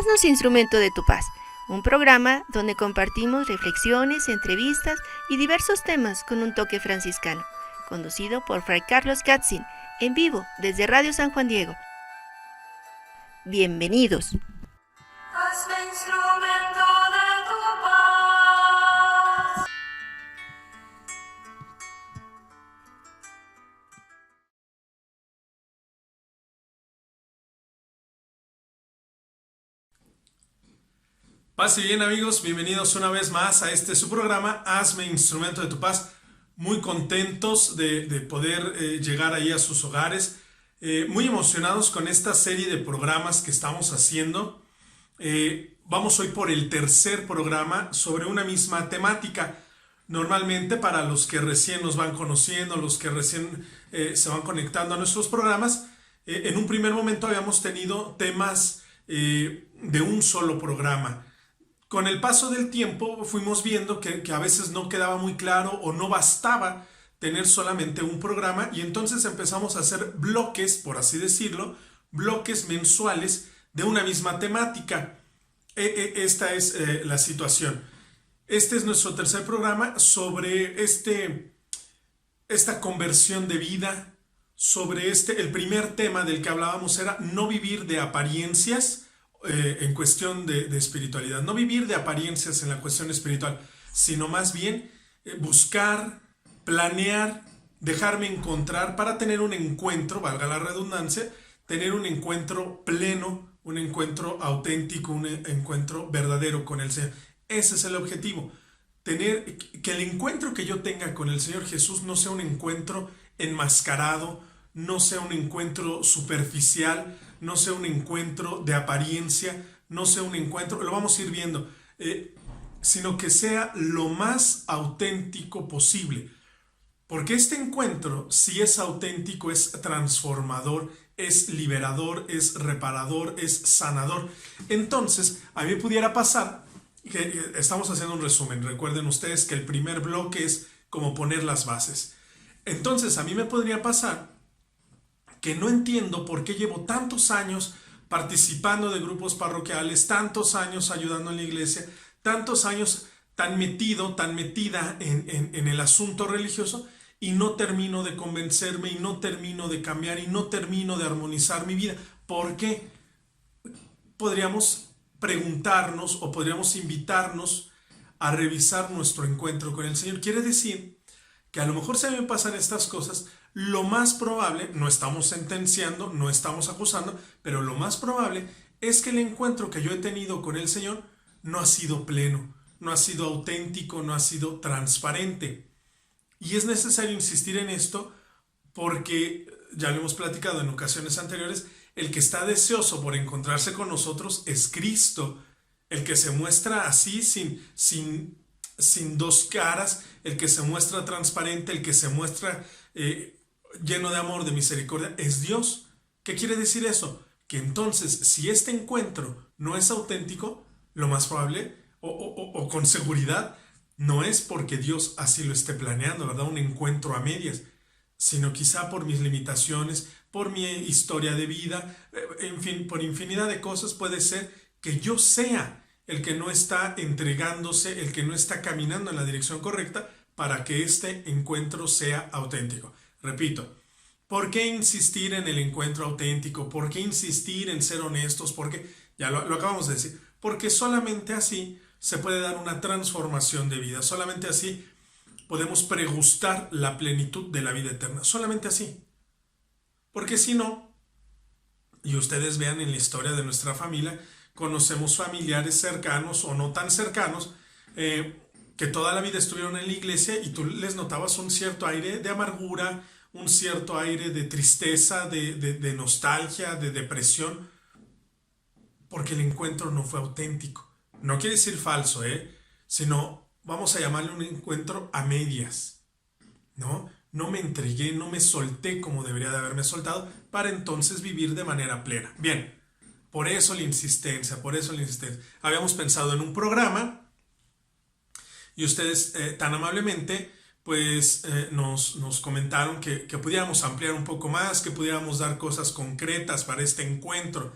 Haznos instrumento de tu paz, un programa donde compartimos reflexiones, entrevistas y diversos temas con un toque franciscano, conducido por Fray Carlos Katzin, en vivo desde Radio San Juan Diego. Bienvenidos. Hazme instrumento de tu paz. Paz y bien, amigos, bienvenidos una vez más a su programa Hazme Instrumento de tu Paz. Muy contentos de poder llegar ahí a sus hogares, muy emocionados con esta serie de programas que estamos haciendo. Vamos hoy por el tercer programa sobre una misma temática. Normalmente, para los que recién nos van conociendo, los que recién se van conectando a nuestros programas, en un primer momento habíamos tenido temas de un solo programa. Con el paso del tiempo fuimos viendo que a veces no quedaba muy claro o no bastaba tener solamente un programa, y entonces empezamos a hacer bloques, por así decirlo, bloques mensuales de una misma temática. Esta es la situación. Este es nuestro tercer programa sobre esta conversión de vida, sobre el primer tema del que hablábamos era no vivir de apariencias, en cuestión de espiritualidad, no vivir de apariencias en la cuestión espiritual, sino más bien buscar, planear, dejarme encontrar para tener un encuentro, valga la redundancia, tener un encuentro pleno, un encuentro auténtico, un encuentro verdadero con el Señor. Ese es el objetivo, tener que el encuentro que yo tenga con el Señor Jesús no sea un encuentro enmascarado, no sea un encuentro superficial, no sea un encuentro de apariencia, no sea un encuentro, lo vamos a ir viendo, sino que sea lo más auténtico posible. Porque este encuentro, si es auténtico, es transformador, es liberador, es reparador, es sanador. Entonces, a mí pudiera pasar que estamos haciendo un resumen. Recuerden ustedes que el primer bloque es como poner las bases. Entonces, a mí me podría pasar que no entiendo por qué llevo tantos años participando de grupos parroquiales, tantos años ayudando en la iglesia, tantos años tan metida en el asunto religioso, y no termino de convencerme, y no termino de cambiar, y no termino de armonizar mi vida. ¿Por qué? Podríamos preguntarnos o podríamos invitarnos a revisar nuestro encuentro con el Señor. Quiere decir que a lo mejor se me pasan estas cosas. Lo más probable, no estamos sentenciando, no estamos acusando, pero lo más probable es que el encuentro que yo he tenido con el Señor no ha sido pleno, no ha sido auténtico, no ha sido transparente. Y es necesario insistir en esto porque, ya lo hemos platicado en ocasiones anteriores, el que está deseoso por encontrarse con nosotros es Cristo, el que se muestra así sin dos caras, el que se muestra transparente, el que se muestra lleno de amor, de misericordia, es Dios. ¿Qué quiere decir eso? Que entonces, si este encuentro no es auténtico, lo más probable, o con seguridad, no es porque Dios así lo esté planeando, ¿verdad? Un encuentro a medias, sino quizá por mis limitaciones, por mi historia de vida, en fin, por infinidad de cosas puede ser que yo sea el que no está entregándose, el que no está caminando en la dirección correcta para que este encuentro sea auténtico. Repito, ¿por qué insistir en el encuentro auténtico? ¿Por qué insistir en ser honestos? Porque, ya lo acabamos de decir, porque solamente así se puede dar una transformación de vida, solamente así podemos pregustar la plenitud de la vida eterna, solamente así. Porque si no, y ustedes vean en la historia de nuestra familia, conocemos familiares cercanos o no tan cercanos, que toda la vida estuvieron en la iglesia y tú les notabas un cierto aire de amargura, un cierto aire de tristeza, de nostalgia, de depresión, porque el encuentro no fue auténtico. No quiere decir falso, sino vamos a llamarle un encuentro a medias, ¿no? No me entregué, no me solté como debería de haberme soltado para entonces vivir de manera plena. Bien, por eso la insistencia, Habíamos pensado en un programa y ustedes tan amablemente pues nos comentaron que pudiéramos ampliar un poco más, que pudiéramos dar cosas concretas para este encuentro.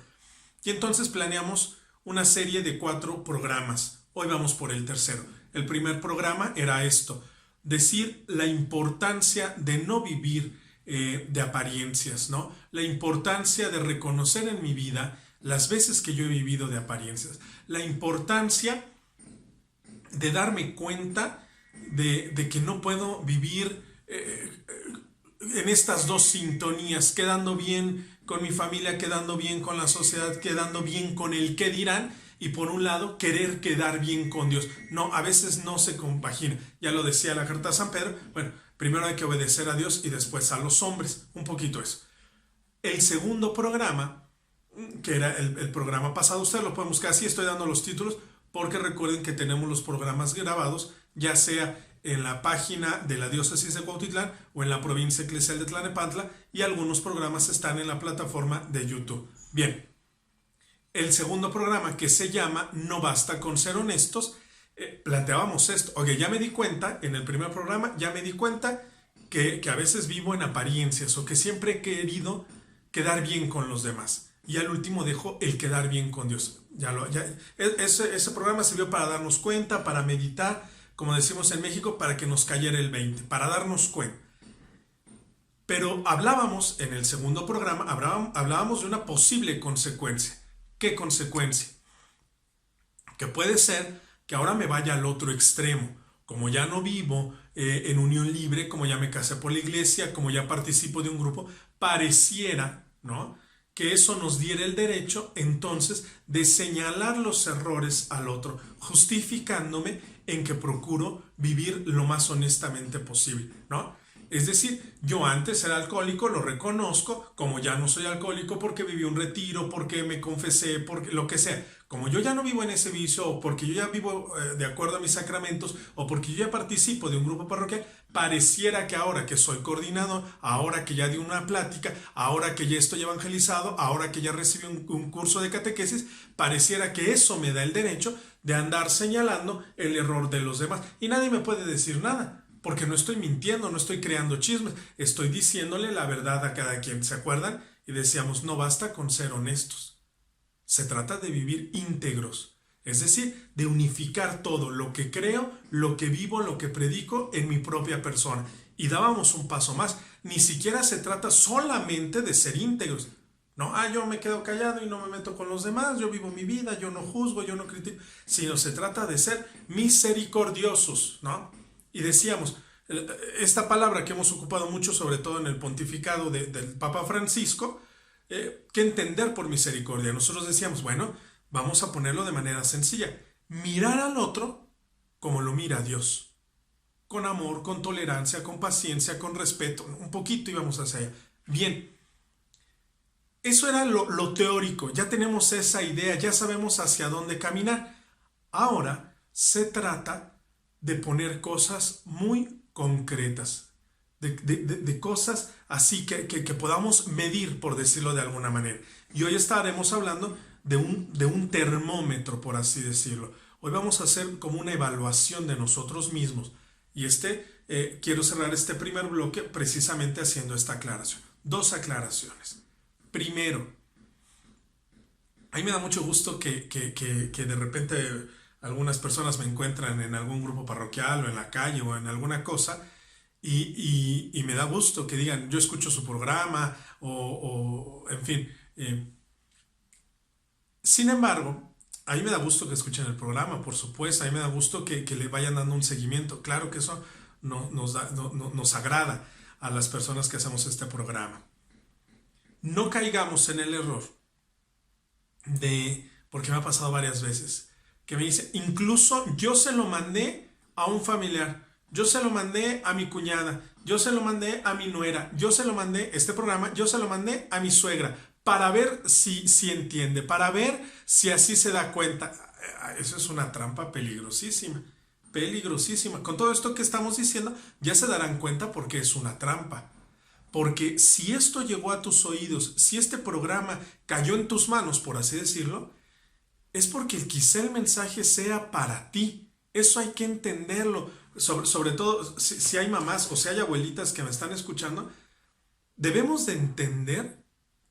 Y entonces planeamos una serie de 4 programas. Hoy vamos por el tercero. El primer programa era esto, decir la importancia de no vivir de apariencias, ¿no? La importancia de reconocer en mi vida las veces que yo he vivido de apariencias. La importancia de darme cuenta de que no puedo vivir en estas dos sintonías, quedando bien con mi familia, quedando bien con la sociedad, quedando bien con el qué dirán, y por un lado querer quedar bien con Dios. No, a veces no se compagina. Ya lo decía la carta de San Pedro. Bueno, primero hay que obedecer a Dios y después a los hombres. Un poquito eso. El segundo programa, que era el programa pasado, usted lo puede buscar así, estoy dando los títulos, porque recuerden que tenemos los programas grabados, ya sea en la página de la diócesis de Cuautitlán o en la provincia eclesial de Tlalnepantla, y algunos programas están en la plataforma de YouTube. Bien, el segundo programa, que se llama No basta con ser honestos, planteábamos esto. Oye, ya me di cuenta, en el primer programa, ya me di cuenta que a veces vivo en apariencias o que siempre he querido quedar bien con los demás. Y al último dejo el quedar bien con Dios. Ese programa sirvió para darnos cuenta, para meditar, como decimos en México, para que nos cayera el 20, para darnos cuenta. Pero hablábamos en el segundo programa, hablábamos de una posible consecuencia. ¿Qué consecuencia? Que puede ser que ahora me vaya al otro extremo. Como ya no vivo en unión libre, como ya me casé por la iglesia, como ya participo de un grupo, pareciera, ¿no?, que eso nos diera el derecho entonces de señalar los errores al otro, justificándome en que procuro vivir lo más honestamente posible, ¿no? Es decir, yo antes era alcohólico, lo reconozco, como ya no soy alcohólico porque viví un retiro, porque me confesé, porque lo que sea. Como yo ya no vivo en ese vicio, o porque yo ya vivo de acuerdo a mis sacramentos, o porque yo ya participo de un grupo parroquial, pareciera que ahora que soy coordinador, ahora que ya di una plática, ahora que ya estoy evangelizado, ahora que ya recibí un curso de catequesis, pareciera que eso me da el derecho de andar señalando el error de los demás. Y nadie me puede decir nada. Porque no estoy mintiendo, no estoy creando chismes, estoy diciéndole la verdad a cada quien. ¿Se acuerdan? Y decíamos, no basta con ser honestos. Se trata de vivir íntegros. Es decir, de unificar todo, lo que creo, lo que vivo, lo que predico en mi propia persona. Y dábamos un paso más. Ni siquiera se trata solamente de ser íntegros. No, yo me quedo callado y no me meto con los demás, yo vivo mi vida, yo no juzgo, yo no critico. Sino se trata de ser misericordiosos, ¿no? Y decíamos, esta palabra que hemos ocupado mucho, sobre todo en el pontificado del Papa Francisco, que entender por misericordia. Nosotros decíamos, bueno, vamos a ponerlo de manera sencilla. Mirar al otro como lo mira Dios. Con amor, con tolerancia, con paciencia, con respeto. Un poquito íbamos hacia allá. Bien, eso era lo teórico. Ya tenemos esa idea, ya sabemos hacia dónde caminar. Ahora se trata de poner cosas muy concretas, de cosas así que podamos medir, por decirlo de alguna manera. Y hoy estaremos hablando de un termómetro, por así decirlo. Hoy vamos a hacer como una evaluación de nosotros mismos. Y quiero cerrar este primer bloque precisamente haciendo esta aclaración. 2 aclaraciones. Primero, a mí me da mucho gusto que de repente algunas personas me encuentran en algún grupo parroquial o en la calle o en alguna cosa y me da gusto que digan, yo escucho su programa o en fin. Sin embargo, a mí me da gusto que escuchen el programa, por supuesto, a mí me da gusto que le vayan dando un seguimiento. Claro que eso nos agrada a las personas que hacemos este programa. No caigamos en el error porque me ha pasado varias veces, que me dice, incluso yo se lo mandé a un familiar, yo se lo mandé a mi cuñada, yo se lo mandé a mi nuera, yo se lo mandé, este programa, yo se lo mandé a mi suegra, para ver si entiende, para ver si así se da cuenta. Eso es una trampa peligrosísima, peligrosísima. Con todo esto que estamos diciendo, ya se darán cuenta porque es una trampa. Porque si esto llegó a tus oídos, si este programa cayó en tus manos, por así decirlo, es porque quizá el mensaje sea para ti. Eso hay que entenderlo. Sobre todo si hay mamás o si hay abuelitas que me están escuchando, debemos de entender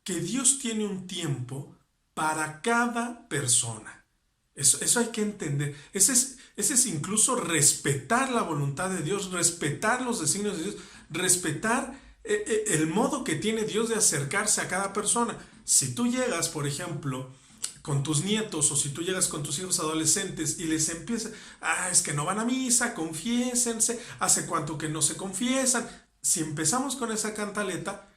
que Dios tiene un tiempo para cada persona. Eso hay que entender. Ese es incluso respetar la voluntad de Dios, respetar los designios de Dios, respetar el modo que tiene Dios de acercarse a cada persona. Si tú llegas, por ejemplo, con tus nietos o si tú llegas con tus hijos adolescentes y les empiezas, es que no van a misa, confiésense, hace cuánto que no se confiesan. Si empezamos con esa cantaleta,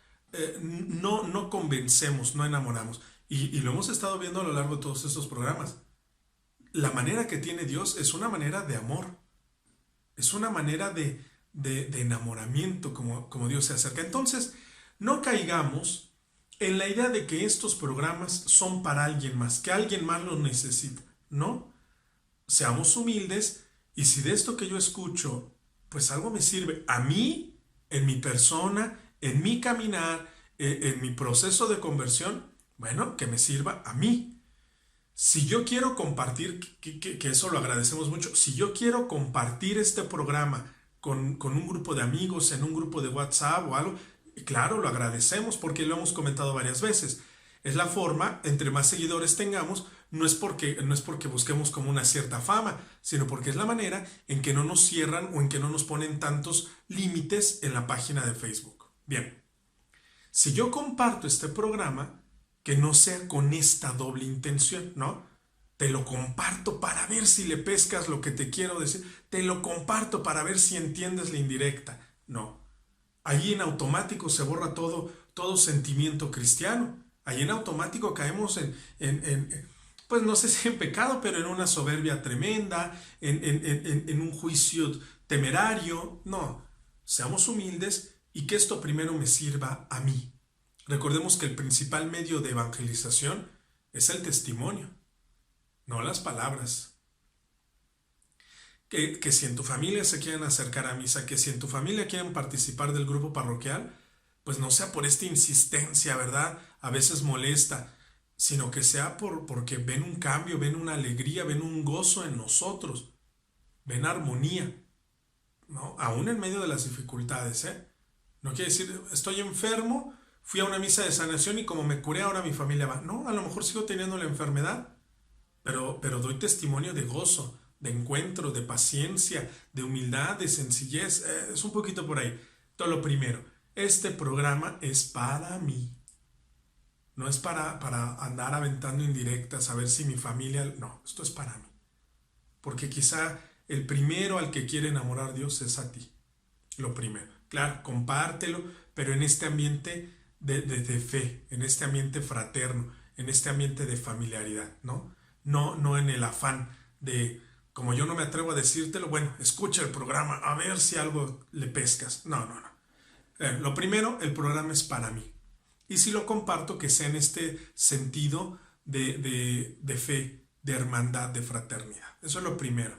no convencemos, no enamoramos. Y lo hemos estado viendo a lo largo de todos estos programas. La manera que tiene Dios es una manera de amor, es una manera de enamoramiento como Dios se acerca. Entonces, no caigamos en la idea de que estos programas son para alguien más, que alguien más los necesita. No, seamos humildes y si de esto que yo escucho, pues algo me sirve a mí, en mi persona, en mi caminar, en mi proceso de conversión, bueno, que me sirva a mí. Si yo quiero compartir, que eso lo agradecemos mucho, si yo quiero compartir este programa con un grupo de amigos, en un grupo de WhatsApp o algo, claro, lo agradecemos porque lo hemos comentado varias veces. Es la forma, entre más seguidores tengamos, no es porque busquemos como una cierta fama, sino porque es la manera en que no nos cierran o en que no nos ponen tantos límites en la página de Facebook. Bien, si yo comparto este programa, que no sea con esta doble intención, ¿no? Te lo comparto para ver si le pescas lo que te quiero decir. Te lo comparto para ver si entiendes la indirecta. No. Allí en automático se borra todo sentimiento cristiano. Allí en automático caemos pues no sé si en pecado, pero en una soberbia tremenda, en un juicio temerario. No. Seamos humildes y que esto primero me sirva a mí. Recordemos que el principal medio de evangelización es el testimonio, no las palabras. Que si en tu familia se quieren acercar a misa, que si en tu familia quieren participar del grupo parroquial, pues no sea por esta insistencia, ¿verdad? A veces molesta, sino que sea porque ven un cambio, ven una alegría, ven un gozo en nosotros, ven armonía, ¿no? Aún en medio de las dificultades, ¿eh? No quiere decir, estoy enfermo, fui a una misa de sanación y como me curé ahora mi familia va. No, a lo mejor sigo teniendo la enfermedad, pero doy testimonio de gozo, de encuentro, de paciencia, de humildad, de sencillez. Es un poquito por ahí. Todo lo primero, este programa es para mí. No es para andar aventando indirectas a ver si mi familia... No, esto es para mí. Porque quizá el primero al que quiere enamorar Dios es a ti. Lo primero. Claro, compártelo, pero en este ambiente de fe, en este ambiente fraterno, en este ambiente de familiaridad, ¿no? No en el afán de, como yo no me atrevo a decírtelo, bueno, escucha el programa, a ver si algo le pescas. No. Lo primero, el programa es para mí. Y si lo comparto, que sea en este sentido de fe, de hermandad, de fraternidad. Eso es lo primero.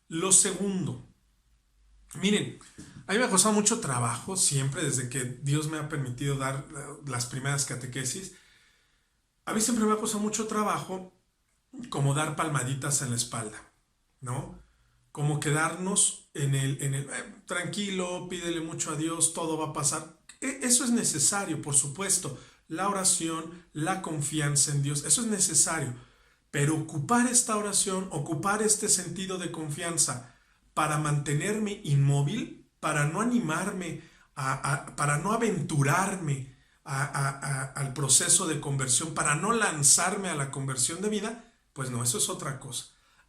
Lo segundo, miren, a mí me ha costado mucho trabajo siempre, desde que Dios me ha permitido dar las primeras catequesis. A mí siempre me ha costado mucho trabajo como dar palmaditas en la espalda, ¿no? Como quedarnos en el tranquilo, pídele mucho a Dios, todo va a pasar. Eso es necesario, por supuesto. La oración, la confianza en Dios, eso es necesario. Pero ocupar esta oración, ocupar este sentido de confianza para mantenerme inmóvil, para no animarme, para no aventurarme al proceso de conversión, para no lanzarme a la conversión de vida, pues no, eso es otra cosa.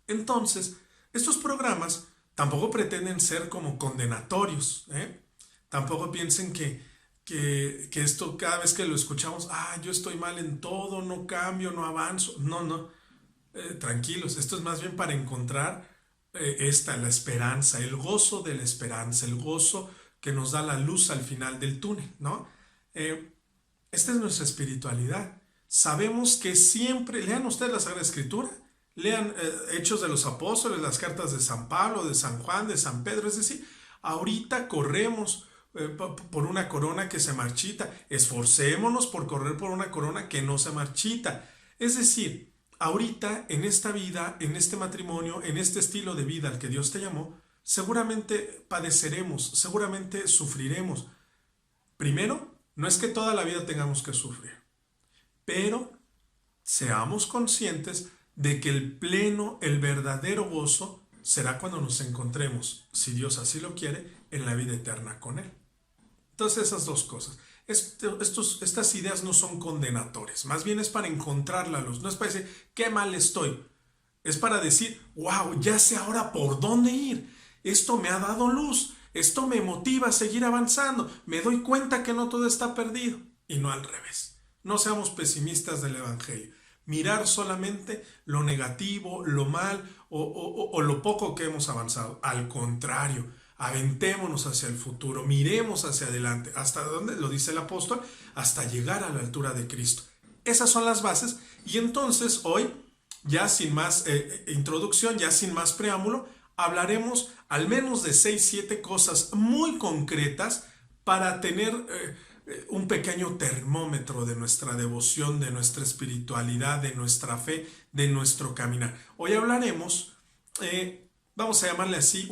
Entonces, estos programas tampoco pretenden ser como condenatorios, ¿eh? Tampoco piensen que esto cada vez que lo escuchamos, yo estoy mal en todo, no cambio, no avanzo. No, tranquilos, esto es más bien para encontrar la esperanza, el gozo de la esperanza, el gozo que nos da la luz al final del túnel, ¿no? Esta es nuestra espiritualidad. Sabemos que siempre, lean ustedes la Sagrada Escritura, lean Hechos de los Apóstoles, las cartas de San Pablo, de San Juan, de San Pedro, es decir, ahorita corremos por una corona que se marchita, esforcémonos por correr por una corona que no se marchita. Es decir, ahorita en esta vida, en este matrimonio, en este estilo de vida al que Dios te llamó, seguramente padeceremos, seguramente sufriremos. Primero, no es que toda la vida tengamos que sufrir, pero seamos conscientes de que el verdadero gozo será cuando nos encontremos, si Dios así lo quiere, en la vida eterna con Él. Entonces esas dos cosas. Estas ideas no son condenatorias, más bien es para encontrar la luz, no es para decir qué mal estoy, es para decir, wow, ya sé ahora por dónde ir, esto me ha dado luz, esto me motiva a seguir avanzando, me doy cuenta que no todo está perdido y no al revés. No seamos pesimistas del Evangelio, mirar solamente lo negativo, lo mal o lo poco que hemos avanzado, al contrario. Aventémonos hacia el futuro, miremos hacia adelante. ¿Hasta dónde? Lo dice el apóstol, hasta llegar a la altura de Cristo. Esas son las bases y entonces hoy, ya sin más introducción, ya sin más preámbulo, hablaremos al menos de 6-7 cosas muy concretas para tener un pequeño termómetro de nuestra devoción, de nuestra espiritualidad, de nuestra fe, de nuestro caminar. Hoy hablaremos, vamos a llamarle así,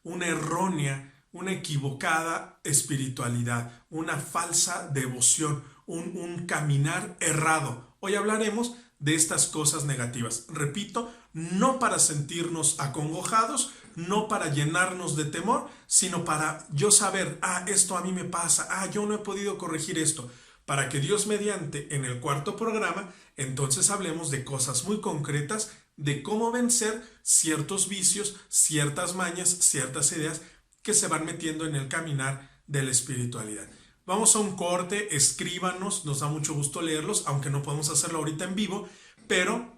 una errónea, una equivocada espiritualidad, una falsa devoción, un caminar errado. Hoy hablaremos de estas cosas negativas. Repito, no para sentirnos acongojados, no para llenarnos de temor, sino para yo saber, esto a mí me pasa, yo no he podido corregir esto. Para que Dios mediante, en el cuarto programa, entonces hablemos de cosas muy concretas, de cómo vencer ciertos vicios, ciertas mañas, ciertas ideas que se van metiendo en el caminar de la espiritualidad. Vamos a un corte, escríbanos, nos da mucho gusto leerlos, aunque no podemos hacerlo ahorita en vivo, pero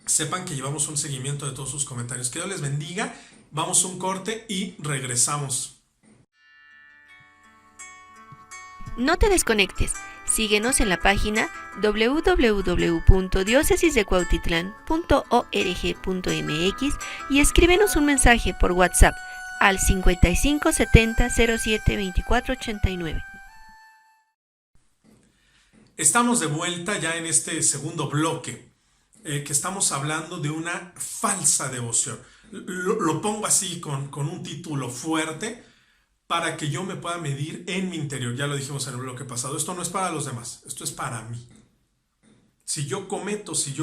sepan que llevamos un seguimiento de todos sus comentarios. Que Dios les bendiga, vamos a un corte y regresamos. No te desconectes. Síguenos en la página www.diocesisdecuautitlán.org.mx y escríbenos un mensaje por WhatsApp al 55 70 07 24 89. Estamos de vuelta ya en este segundo bloque, que estamos hablando de una falsa devoción. Lo pongo así con un título fuerte, para que yo me pueda medir en mi interior. Ya lo dijimos en el bloque pasado. Esto no es para los demás, esto es para mí. Si yo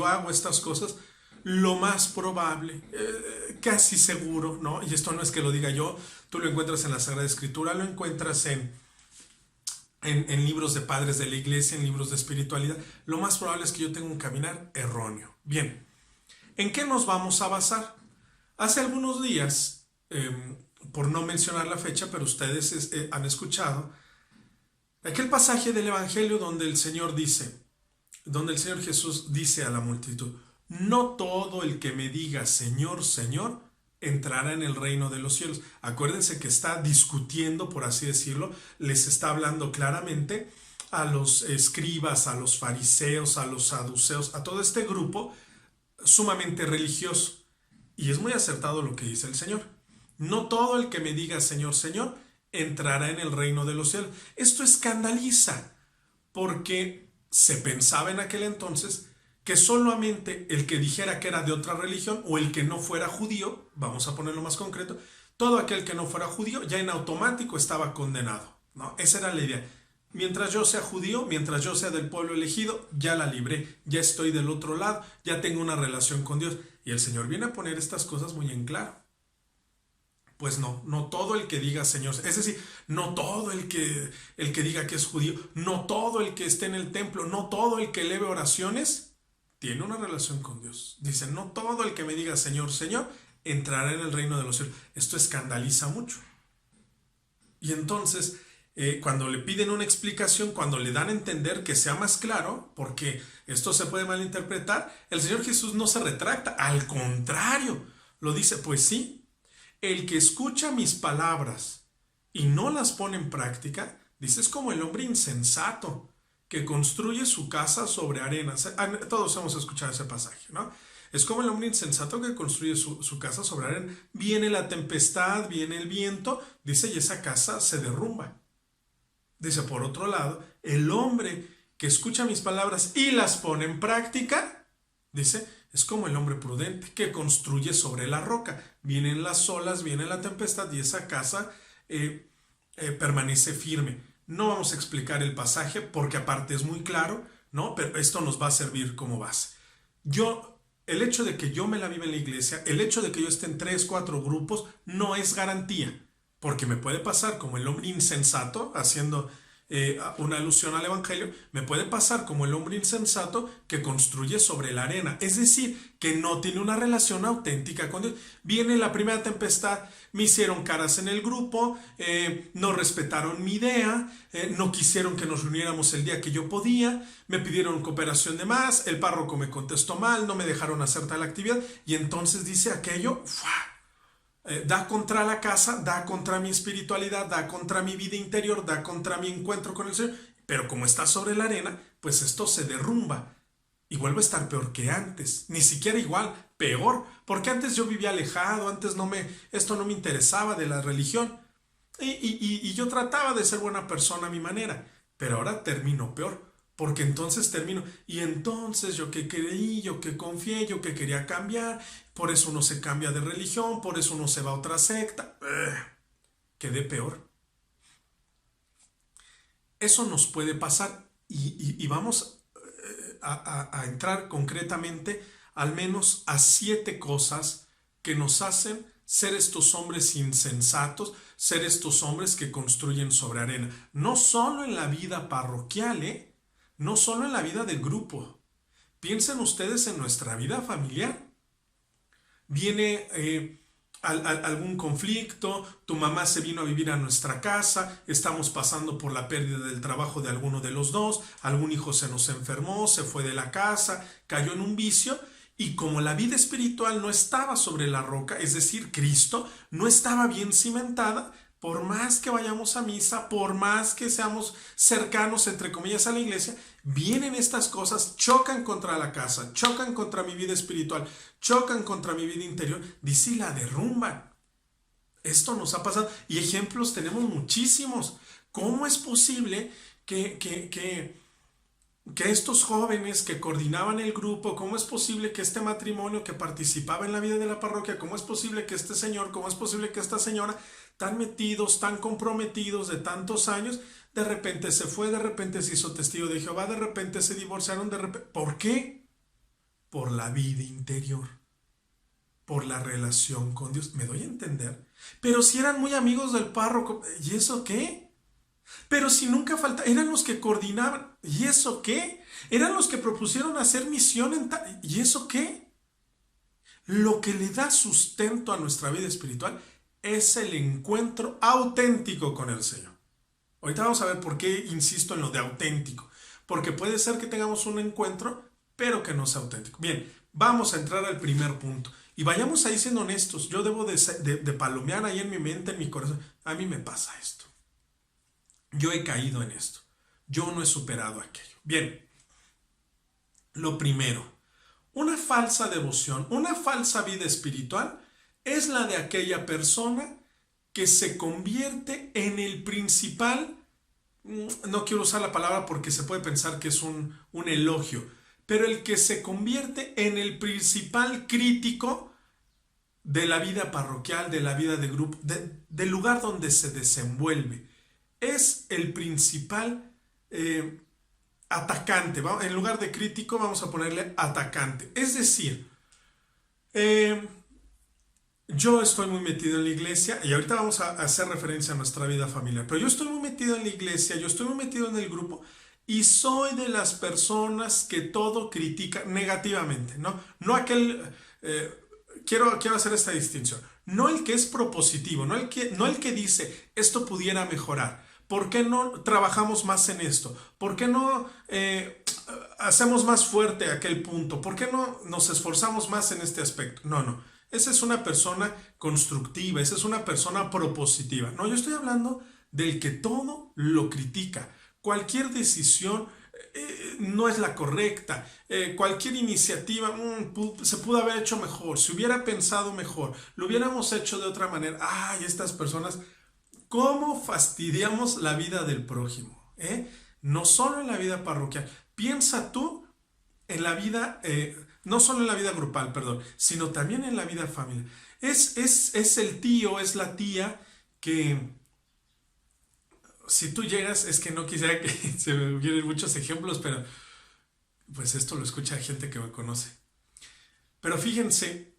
hago estas cosas, lo más probable, casi seguro, ¿no? Y esto no es que lo diga yo, tú lo encuentras en la Sagrada Escritura, lo encuentras en libros de padres de la iglesia, en libros de espiritualidad. Lo más probable es que yo tenga un caminar erróneo. Bien, ¿en qué nos vamos a basar? Hace algunos días, por no mencionar la fecha, pero ustedes han escuchado aquel pasaje del Evangelio donde el Señor Jesús dice a la multitud, no todo el que me diga Señor, Señor, entrará en el reino de los cielos. Acuérdense que está discutiendo, por así decirlo, les está hablando claramente a los escribas, a los fariseos, a los saduceos, a todo este grupo sumamente religioso. Y es muy acertado lo que dice el Señor. No todo el que me diga Señor, Señor, entrará en el reino de los cielos. Esto escandaliza, porque se pensaba en aquel entonces que solamente el que dijera que era de otra religión o el que no fuera judío, vamos a ponerlo más concreto, todo aquel que no fuera judío ya en automático estaba condenado, ¿no? Esa era la idea. Mientras yo sea judío, mientras yo sea del pueblo elegido, ya la libré, ya estoy del otro lado, ya tengo una relación con Dios. Y el Señor viene a poner estas cosas muy en claro. Pues no todo el que diga Señor, es decir, no todo el que diga que es judío, no todo el que esté en el templo, no todo el que eleve oraciones, tiene una relación con Dios. Dice, no todo el que me diga Señor, Señor, entrará en el reino de los cielos. Esto escandaliza mucho. Y entonces, cuando le piden una explicación, cuando le dan a entender que sea más claro, porque esto se puede malinterpretar, el Señor Jesús no se retracta, al contrario, lo dice, pues sí. El que escucha mis palabras y no las pone en práctica, dice, es como el hombre insensato que construye su casa sobre arena. Todos hemos escuchado ese pasaje, ¿no? Es como el hombre insensato que construye su casa sobre arena. Viene la tempestad, viene el viento, dice, y esa casa se derrumba. Dice, por otro lado, el hombre que escucha mis palabras y las pone en práctica, dice, es como el hombre prudente que construye sobre la roca. Vienen las olas, viene la tempestad y esa casa permanece firme. No vamos a explicar el pasaje porque aparte es muy claro, ¿no? Pero esto nos va a servir como base. el hecho de que yo me la viva en la iglesia, el hecho de que yo esté en 3, 4 grupos, no es garantía. Porque me puede pasar como el hombre insensato, haciendo una alusión al Evangelio, me puede pasar como el hombre insensato que construye sobre la arena. Es decir, que no tiene una relación auténtica con Dios. Viene la primera tempestad, me hicieron caras en el grupo, no respetaron mi idea, no quisieron que nos reuniéramos el día que yo podía, me pidieron cooperación de más, el párroco me contestó mal, no me dejaron hacer tal actividad, y entonces dice aquello, ¡fua! Da contra la casa, da contra mi espiritualidad, da contra mi vida interior, da contra mi encuentro con el Señor. Pero como está sobre la arena, pues esto se derrumba y vuelve a estar peor que antes. Ni siquiera igual, peor. Porque antes yo vivía alejado, antes esto no me interesaba de la religión. Y yo trataba de ser buena persona a mi manera. Pero ahora termino peor. Porque entonces termino, y entonces yo que creí, yo que confié, yo que quería cambiar, por eso uno se cambia de religión, por eso uno se va a otra secta. Quedé peor. Eso nos puede pasar y vamos a entrar concretamente al menos a 7 cosas que nos hacen ser estos hombres insensatos, ser estos hombres que construyen sobre arena. No solo en la vida parroquial, no solo en la vida de grupo. Piensen ustedes en nuestra vida familiar. Viene algún conflicto, tu mamá se vino a vivir a nuestra casa, estamos pasando por la pérdida del trabajo de alguno de los dos, algún hijo se nos enfermó, se fue de la casa, cayó en un vicio, y como la vida espiritual no estaba sobre la roca, es decir, Cristo, no estaba bien cimentada, por más que vayamos a misa, por más que seamos cercanos, entre comillas, a la iglesia, vienen estas cosas, chocan contra la casa, chocan contra mi vida espiritual, chocan contra mi vida interior, dice, y la derrumban. Esto nos ha pasado, y ejemplos tenemos muchísimos. ¿Cómo es posible que estos jóvenes que coordinaban el grupo, cómo es posible que este matrimonio que participaba en la vida de la parroquia, cómo es posible que este señor, cómo es posible que esta señora, tan metidos, tan comprometidos de tantos años, de repente se fue, de repente se hizo testigo de Jehová, de repente se divorciaron, de repente... ¿Por qué? Por la vida interior, por la relación con Dios. ¿Me doy a entender? Pero si eran muy amigos del párroco, ¿y eso qué? Pero si nunca falta, eran los que coordinaban, ¿y eso qué? Eran los que propusieron hacer misión, ¿y eso qué? Lo que le da sustento a nuestra vida espiritual es el encuentro auténtico con el Señor. Ahorita vamos a ver por qué insisto en lo de auténtico. Porque puede ser que tengamos un encuentro, pero que no sea auténtico. Bien, vamos a entrar al primer punto. Y vayamos ahí siendo honestos. Yo debo de palomear ahí en mi mente, en mi corazón. A mí me pasa esto. Yo he caído en esto. Yo no he superado aquello. Bien, lo primero. Una falsa devoción, una falsa vida espiritual es la de aquella persona que se convierte en el principal, no quiero usar la palabra porque se puede pensar que es un elogio, pero el que se convierte en el principal crítico de la vida parroquial, de la vida de grupo, del lugar donde se desenvuelve. Es el principal atacante. En lugar de crítico vamos a ponerle atacante. Es decir, yo estoy muy metido en la iglesia y ahorita vamos a hacer referencia a nuestra vida familiar, pero yo estoy muy metido en la iglesia, yo estoy muy metido en el grupo y soy de las personas que todo critica negativamente, ¿no? No aquel, quiero hacer esta distinción, no el que es propositivo, no el que dice esto pudiera mejorar, ¿por qué no trabajamos más en esto? ¿Por qué no hacemos más fuerte aquel punto? ¿Por qué no nos esforzamos más en este aspecto? No. Esa es una persona constructiva, esa es una persona propositiva. No, yo estoy hablando del que todo lo critica. Cualquier decisión no es la correcta. Cualquier iniciativa se pudo haber hecho mejor, se hubiera pensado mejor, lo hubiéramos hecho de otra manera. Ay, estas personas, ¿cómo fastidiamos la vida del prójimo? No solo en la vida parroquial. Piensa tú en la vida... no solo en la vida grupal, perdón, sino también en la vida familiar. Es el tío, es la tía que si tú llegas, es que no quisiera que se me hubieran muchos ejemplos, pero pues esto lo escucha gente que me conoce. Pero fíjense,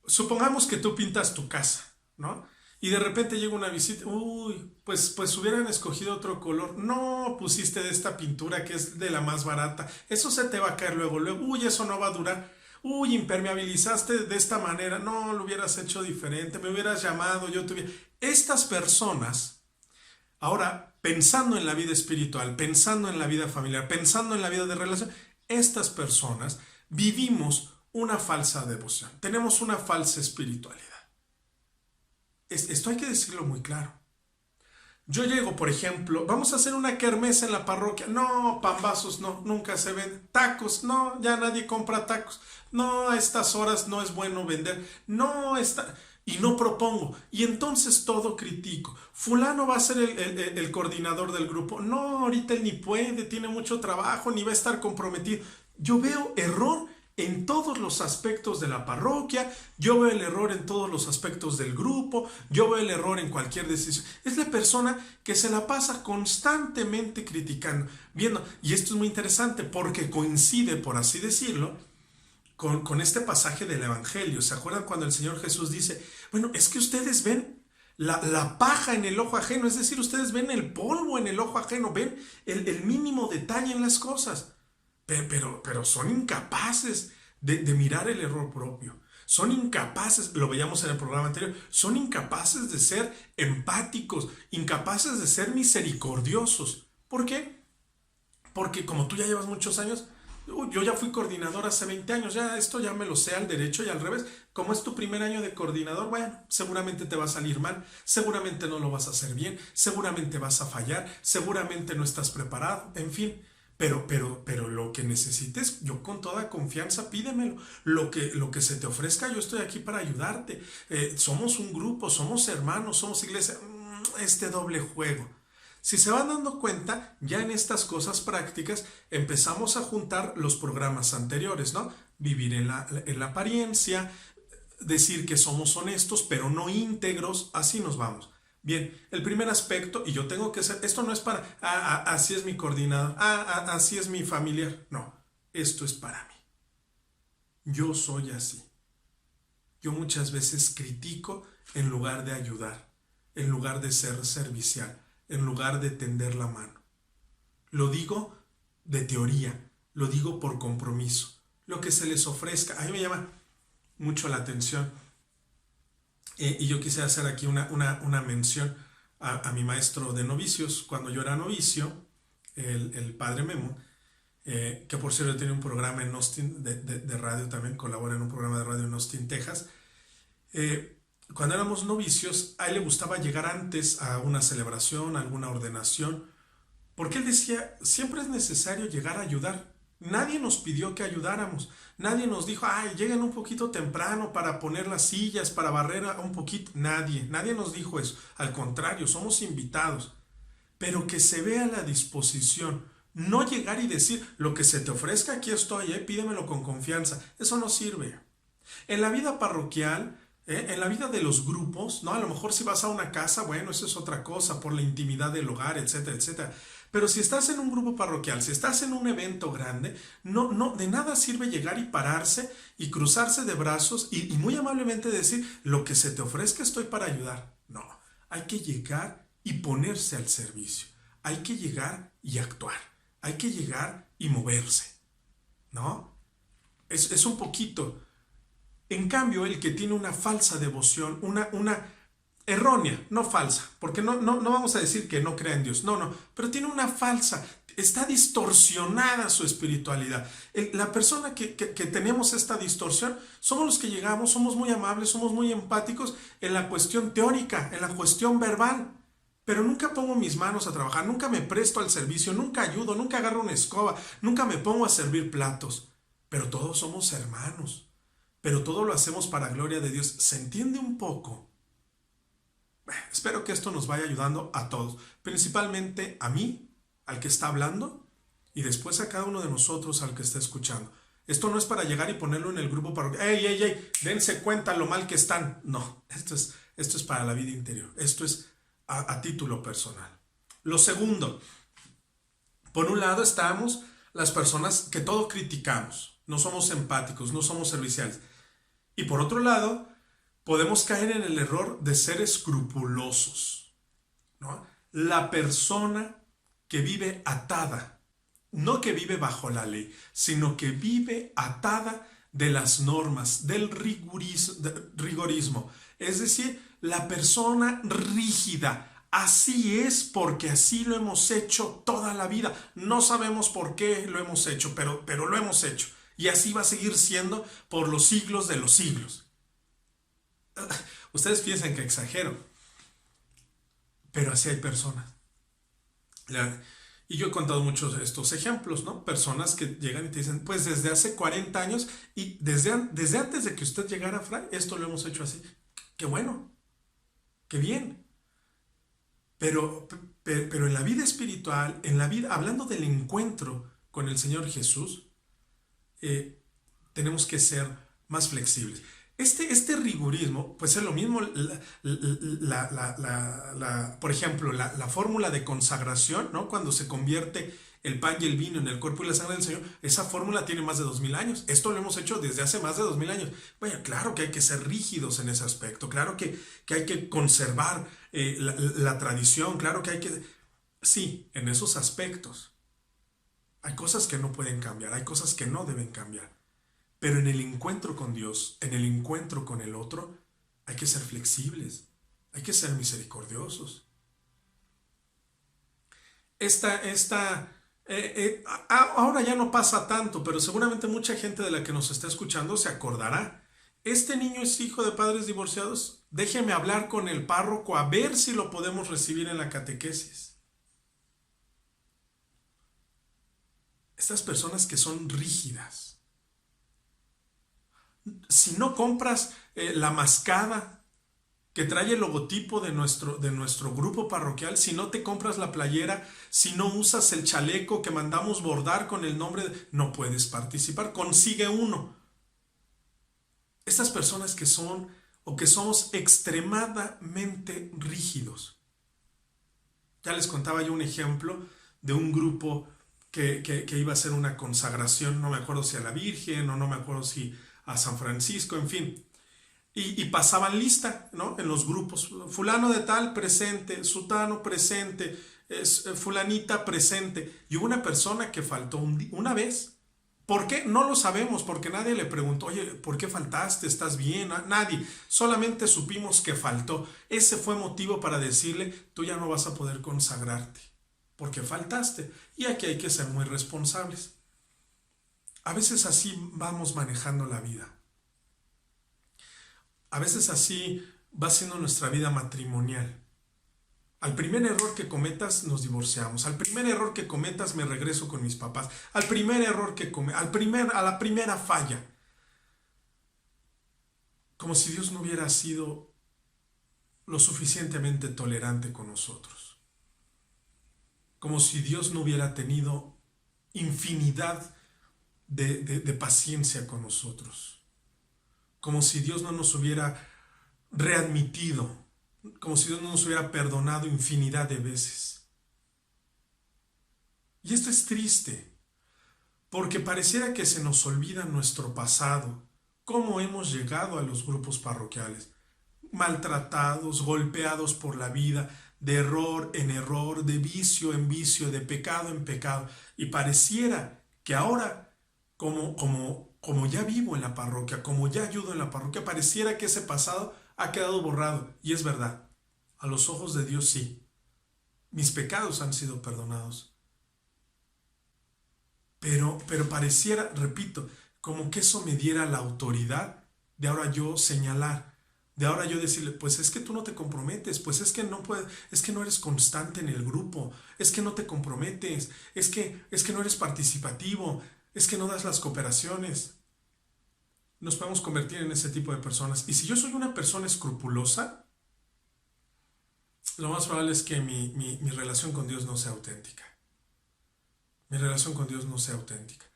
supongamos que tú pintas tu casa, ¿no? Y de repente llega una visita, uy, pues hubieran escogido otro color. No, pusiste de esta pintura que es de la más barata. Eso se te va a caer luego, luego. Uy, eso no va a durar. Uy, impermeabilizaste de esta manera. No, lo hubieras hecho diferente. Me hubieras llamado, yo te hubiera... Estas personas, ahora, pensando en la vida espiritual, pensando en la vida familiar, pensando en la vida de relación, estas personas vivimos una falsa devoción. Tenemos una falsa espiritualidad. Esto hay que decirlo muy claro. Yo llego, por ejemplo, vamos a hacer una kermesa en la parroquia. No, pambazos, no, nunca se venden. Tacos, no, ya nadie compra tacos. No, a estas horas no es bueno vender. No, está... Y no propongo. Y entonces todo critico. Fulano va a ser el coordinador del grupo. No, ahorita él ni puede, tiene mucho trabajo, ni va a estar comprometido. Yo veo error en todos los aspectos de la parroquia, yo veo el error en todos los aspectos del grupo, yo veo el error en cualquier decisión. Es la persona que se la pasa constantemente criticando, viendo, y esto es muy interesante porque coincide, por así decirlo, con este pasaje del Evangelio. ¿Se acuerdan cuando el Señor Jesús dice, bueno, es que ustedes ven la paja en el ojo ajeno, es decir, ustedes ven el polvo en el ojo ajeno, ven el mínimo detalle en las cosas? Pero son incapaces de mirar el error propio. Son incapaces, lo veíamos en el programa anterior, son incapaces de ser empáticos, incapaces de ser misericordiosos. ¿Por qué? Porque como tú ya llevas muchos años, yo ya fui coordinador hace 20 años, ya esto ya me lo sé al derecho y al revés. Como es tu primer año de coordinador, bueno, seguramente te va a salir mal, seguramente no lo vas a hacer bien, seguramente vas a fallar, seguramente no estás preparado, en fin. Pero lo que necesites, yo con toda confianza pídemelo. Lo que se te ofrezca, yo estoy aquí para ayudarte. Somos un grupo, somos hermanos, somos iglesia. Este doble juego. Si se van dando cuenta, ya en estas cosas prácticas empezamos a juntar los programas anteriores, ¿no? Vivir en la apariencia, decir que somos honestos, pero no íntegros, así nos vamos. Bien, el primer aspecto, y yo tengo que ser, esto no es para, así es mi coordinador, así es mi familiar, no, esto es para mí. Yo soy así. Yo muchas veces critico en lugar de ayudar, en lugar de ser servicial, en lugar de tender la mano. Lo digo de teoría, lo digo por compromiso. Lo que se les ofrezca, a mí me llama mucho la atención. Y yo quise hacer aquí una mención a mi maestro de novicios. Cuando yo era novicio, el padre Memo, que por cierto tenía un programa en Austin de radio también, colabora en un programa de radio en Austin, Texas. Cuando éramos novicios, a él le gustaba llegar antes a una celebración, a alguna ordenación, porque él decía, siempre es necesario llegar a ayudar. Nadie nos pidió que ayudáramos. Nadie nos dijo, ay, lleguen un poquito temprano para poner las sillas, para barrer un poquito. Nadie nos dijo eso. Al contrario, somos invitados. Pero que se vea la disposición. No llegar y decir, lo que se te ofrezca, aquí estoy, pídemelo con confianza. Eso no sirve. En la vida parroquial, en la vida de los grupos, ¿no? A lo mejor si vas a una casa, bueno, eso es otra cosa, por la intimidad del hogar, etcétera, etcétera. Pero si estás en un grupo parroquial, si estás en un evento grande, no, de nada sirve llegar y pararse y cruzarse de brazos y muy amablemente decir, lo que se te ofrezca estoy para ayudar. No, hay que llegar y ponerse al servicio. Hay que llegar y actuar. Hay que llegar y moverse, ¿no? Es un poquito. En cambio, el que tiene una falsa devoción, una errónea, no falsa, porque no vamos a decir que no crea en Dios, no, pero tiene una falsa, está distorsionada su espiritualidad. La persona que tenemos esta distorsión, somos los que llegamos, somos muy amables, somos muy empáticos en la cuestión teórica, en la cuestión verbal, pero nunca pongo mis manos a trabajar, nunca me presto al servicio, nunca ayudo, nunca agarro una escoba, nunca me pongo a servir platos, pero todos somos hermanos, pero todo lo hacemos para gloria de Dios. ¿Se entiende un poco? Espero que esto nos vaya ayudando a todos, principalmente a mí, al que está hablando, y después a cada uno de nosotros, al que está escuchando. Esto no es para llegar y ponerlo en el grupo parroquial. ¡Ey! Dense cuenta lo mal que están. No, esto es para la vida interior. Esto es a título personal. Lo segundo, por un lado estamos las personas que todo criticamos. no somos empáticos, no somos serviciales. Y por otro lado, podemos caer en el error de ser escrupulosos, ¿no? La persona que vive atada, no que vive bajo la ley, sino que vive atada de las normas, del rigorismo. Es decir, la persona rígida. Así es porque así lo hemos hecho toda la vida. No sabemos por qué lo hemos hecho, pero lo hemos hecho. Y así va a seguir siendo por los siglos de los siglos. Ustedes piensan que exagero, pero así hay personas. Y yo he contado muchos de estos ejemplos, ¿no? Personas que llegan y te dicen, pues desde hace 40 años y desde antes de que usted llegara, Fray, esto lo hemos hecho así. Qué bueno, qué bien. Pero en la vida espiritual, en la vida, hablando del encuentro con el Señor Jesús, tenemos que ser más flexibles. Este rigorismo, pues es lo mismo, por ejemplo, la fórmula de consagración, ¿no? Cuando se convierte el pan y el vino en el cuerpo y la sangre del Señor, esa fórmula tiene más de 2000 años. Esto lo hemos hecho desde hace más de 2000 años. Bueno, claro que hay que ser rígidos en ese aspecto, claro que hay que conservar la tradición, claro que hay que... Sí, en esos aspectos. Hay cosas que no pueden cambiar, hay cosas que no deben cambiar. Pero en el encuentro con Dios, en el encuentro con el otro, hay que ser flexibles, hay que ser misericordiosos. Ahora ya no pasa tanto, pero seguramente mucha gente de la que nos está escuchando se acordará. Este niño es hijo de padres divorciados. Déjeme hablar con el párroco a ver si lo podemos recibir en la catequesis. Estas personas que son rígidas. Si no compras la mascada que trae el logotipo de nuestro grupo parroquial, si no te compras la playera, si no usas el chaleco que mandamos bordar con el nombre, no puedes participar. Consigue uno. Estas personas que son o que somos extremadamente rígidos. Ya les contaba yo un ejemplo de un grupo que iba a hacer una consagración, no me acuerdo si a la Virgen o no me acuerdo si a San Francisco, en fin. Y pasaban lista, ¿no? En los grupos. Fulano de tal presente, sutano presente, fulanita presente. Y hubo una persona que faltó una vez. ¿Por qué? No lo sabemos, porque nadie le preguntó, oye, ¿por qué faltaste? ¿Estás bien? Nadie. Solamente supimos que faltó. Ese fue motivo para decirle, tú ya no vas a poder consagrarte, porque faltaste. Y aquí hay que ser muy responsables. A veces así vamos manejando la vida. A veces así va siendo nuestra vida matrimonial. Al primer error que cometas nos divorciamos. Al primer error que cometas me regreso con mis papás. Al primer error que a la primera falla. Como si Dios no hubiera sido lo suficientemente tolerante con nosotros. Como si Dios no hubiera tenido infinidad de paciencia con nosotros, como si Dios no nos hubiera readmitido, como si Dios no nos hubiera perdonado infinidad de veces. Y esto es triste, porque pareciera que se nos olvida nuestro pasado, cómo hemos llegado a los grupos parroquiales, maltratados, golpeados por la vida, de error en error, de vicio en vicio, de pecado en pecado, y pareciera que ahora como ya vivo en la parroquia, como ya ayudo en la parroquia, pareciera que ese pasado ha quedado borrado. Y es verdad, a los ojos de Dios sí. Mis pecados han sido perdonados. Pero pareciera, repito, como que eso me diera la autoridad de ahora yo señalar, de ahora yo decirle, pues es que tú no te comprometes, pues es que no puedes, es que no eres constante en el grupo, es que no te comprometes, es que no eres participativo, es que no das las cooperaciones. Nos podemos convertir en ese tipo de personas. Y si yo soy una persona escrupulosa, lo más probable es que mi relación con Dios no sea auténtica. Mi relación con Dios no sea auténtica.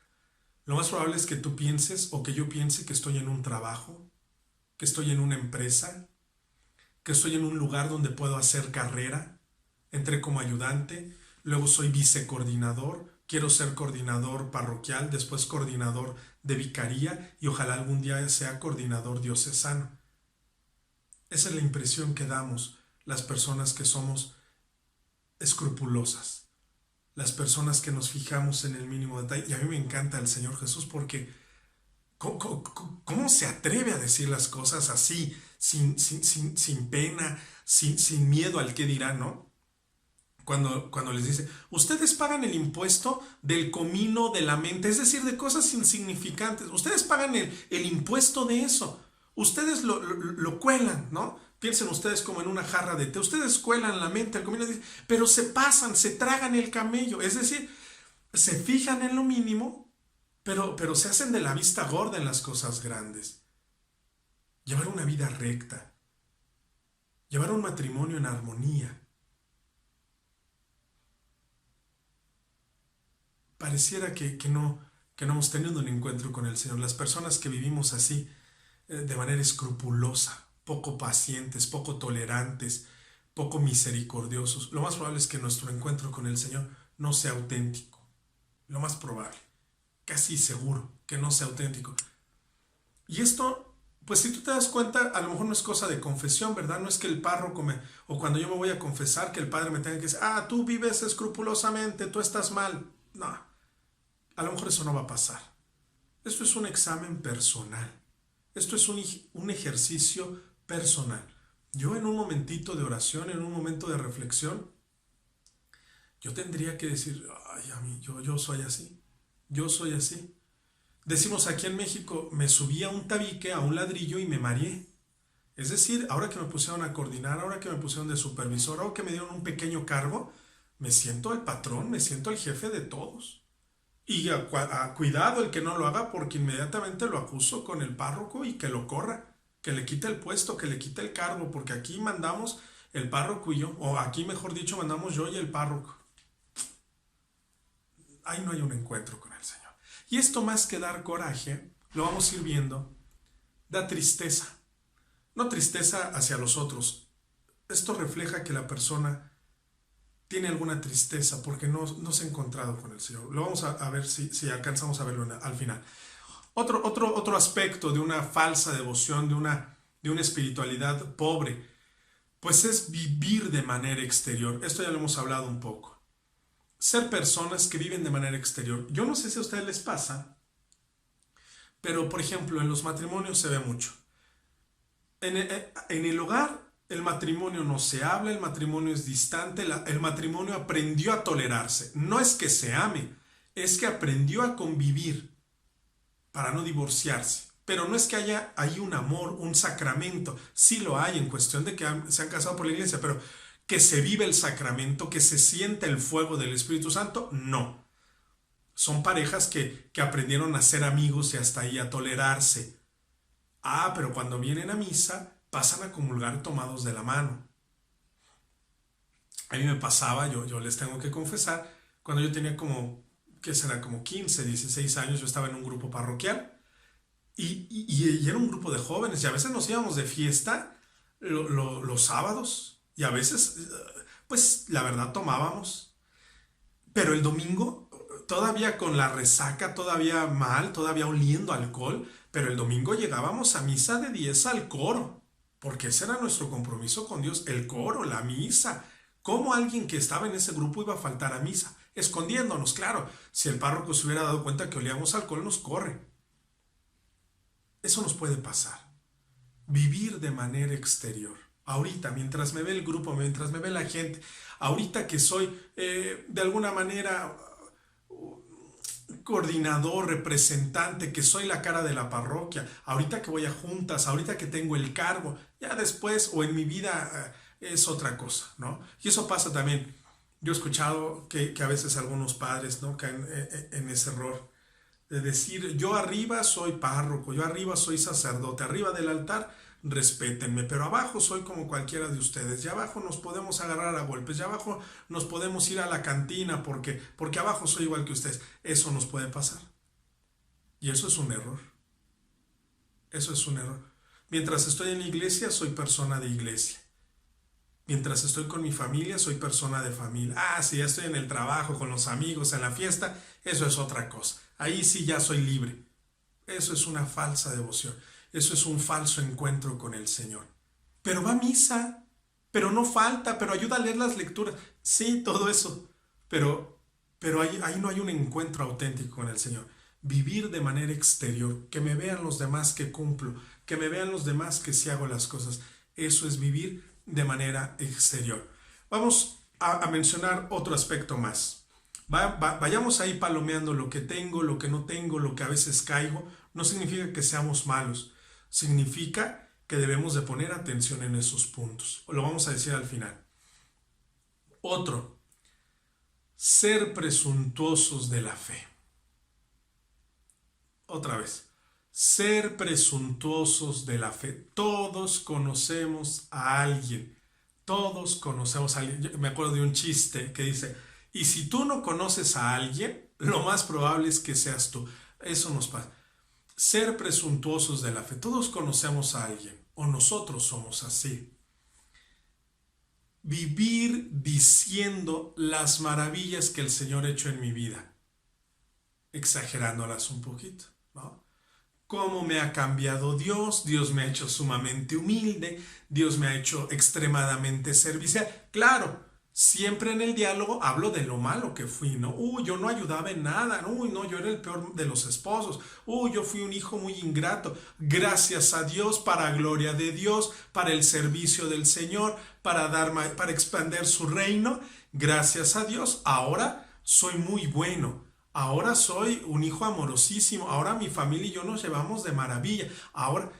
Lo más probable es que tú pienses o que yo piense que estoy en un trabajo, que estoy en una empresa, que estoy en un lugar donde puedo hacer carrera. Entré como ayudante, luego soy vicecoordinador, quiero ser coordinador parroquial, después coordinador de vicaría y ojalá algún día sea coordinador diocesano. Esa es la impresión que damos las personas que somos escrupulosas, las personas que nos fijamos en el mínimo detalle. Y a mí me encanta el Señor Jesús porque ¿cómo se atreve a decir las cosas así, sin pena, sin miedo al qué dirán, ¿no? Cuando les dice, ustedes pagan el impuesto del comino de la mente, es decir, de cosas insignificantes. Ustedes pagan el impuesto de eso. Ustedes lo cuelan, ¿no? Piensen ustedes como en una jarra de té. Ustedes cuelan la mente, el comino, pero se pasan, se tragan el camello. Es decir, se fijan en lo mínimo, pero se hacen de la vista gorda en las cosas grandes. Llevar una vida recta. Llevar un matrimonio en armonía. Pareciera que no hemos tenido un encuentro con el Señor. Las personas que vivimos así, de manera escrupulosa, poco pacientes, poco tolerantes, poco misericordiosos, lo más probable es que nuestro encuentro con el Señor no sea auténtico. Lo más probable, casi seguro que no sea auténtico. Y esto, pues si tú te das cuenta, a lo mejor no es cosa de confesión, ¿verdad? No es que el párroco o cuando yo me voy a confesar, que el padre me tenga que decir, tú vives escrupulosamente, tú estás mal. No. A lo mejor eso no va a pasar. Esto es un examen personal. Esto es un ejercicio personal. Yo en un momentito de oración, en un momento de reflexión, yo tendría que decir, yo soy así. Yo soy así. Decimos aquí en México, me subí a un tabique, a un ladrillo y me mareé. Es decir, ahora que me pusieron a coordinar, ahora que me pusieron de supervisor, ahora que me dieron un pequeño cargo, me siento el patrón, me siento el jefe de todos. Y cuidado el que no lo haga porque inmediatamente lo acuso con el párroco y que lo corra, que le quite el puesto, que le quite el cargo, porque aquí mandamos el párroco y yo, o aquí mejor dicho mandamos yo y el párroco. Ahí no hay un encuentro con el Señor. Y esto más que dar coraje, lo vamos a ir viendo, da tristeza. No tristeza hacia los otros. Esto refleja que la persona tiene alguna tristeza porque no se ha encontrado con el Señor. Lo vamos a ver si alcanzamos a verlo al final. Otro aspecto de una falsa devoción, de una espiritualidad pobre, pues es vivir de manera exterior. Esto ya lo hemos hablado un poco. Ser personas que viven de manera exterior. Yo no sé si a ustedes les pasa, pero por ejemplo en los matrimonios se ve mucho. En el hogar el matrimonio no se habla, el matrimonio es distante, el matrimonio aprendió a tolerarse. No es que se ame, es que aprendió a convivir para no divorciarse. Pero no es que haya ahí un amor, un sacramento. Sí lo hay en cuestión de que se han casado por la iglesia, pero que se vive el sacramento, que se sienta el fuego del Espíritu Santo, no. Son parejas que aprendieron a ser amigos y hasta ahí a tolerarse. Pero cuando vienen a misa pasan a comulgar tomados de la mano. A mí me pasaba, yo les tengo que confesar, cuando yo tenía como 15, 16 años, yo estaba en un grupo parroquial y era un grupo de jóvenes y a veces nos íbamos de fiesta los sábados y a veces, pues la verdad tomábamos. Pero el domingo, todavía con la resaca, todavía mal, todavía oliendo alcohol, pero el domingo llegábamos a misa de 10 al coro. Porque ese era nuestro compromiso con Dios, el coro, la misa. ¿Cómo alguien que estaba en ese grupo iba a faltar a misa? Escondiéndonos, claro. Si el párroco se hubiera dado cuenta que olíamos alcohol, nos corre. Eso nos puede pasar. Vivir de manera exterior. Ahorita, mientras me ve el grupo, mientras me ve la gente, ahorita que soy de alguna manera coordinador, representante, que soy la cara de la parroquia, ahorita que voy a juntas, ahorita que tengo el cargo, ya después o en mi vida es otra cosa, ¿no? Y eso pasa también. Yo he escuchado que a veces algunos padres, ¿no?, caen en ese error de decir, yo arriba soy párroco, yo arriba soy sacerdote, arriba del altar respétenme, pero abajo soy como cualquiera de ustedes, y abajo nos podemos agarrar a golpes, y abajo nos podemos ir a la cantina porque abajo soy igual que ustedes. Eso nos puede pasar. Y eso es un error. Eso es un error. Mientras estoy en la iglesia, soy persona de iglesia. Mientras estoy con mi familia, soy persona de familia. Ah, si ya estoy en el trabajo, con los amigos, en la fiesta, eso es otra cosa. Ahí sí ya soy libre. Eso es una falsa devoción. Eso es un falso encuentro con el Señor. Pero va a misa, pero no falta, pero ayuda a leer las lecturas. Sí, todo eso. Pero ahí no hay un encuentro auténtico con el Señor. Vivir de manera exterior, que me vean los demás que cumplo, que me vean los demás que sí hago las cosas. Eso es vivir de manera exterior. Vamos a mencionar otro aspecto más. Vayamos ahí palomeando lo que tengo, lo que no tengo, lo que a veces caigo. No significa que seamos malos. Significa que debemos de poner atención en esos puntos. Lo vamos a decir al final. Otro, ser presuntuosos de la fe. Otra vez, ser presuntuosos de la fe. Todos conocemos a alguien. Todos conocemos a alguien. Yo me acuerdo de un chiste que dice, y si tú no conoces a alguien, lo más probable es que seas tú. Eso nos pasa. Ser presuntuosos de la fe. Todos conocemos a alguien, o nosotros somos así. Vivir diciendo las maravillas que el Señor ha hecho en mi vida, exagerándolas un poquito, ¿no? Cómo me ha cambiado Dios. Dios me ha hecho sumamente humilde, Dios me ha hecho extremadamente servicial. Claro, siempre en el diálogo hablo de lo malo que fui, ¿no? Yo no ayudaba en nada, no, yo era el peor de los esposos, yo fui un hijo muy ingrato. Gracias a Dios, para gloria de Dios, para el servicio del Señor, para expandir su reino. Gracias a Dios, ahora soy muy bueno. Ahora soy un hijo amorosísimo. Ahora mi familia y yo nos llevamos de maravilla. Ahora,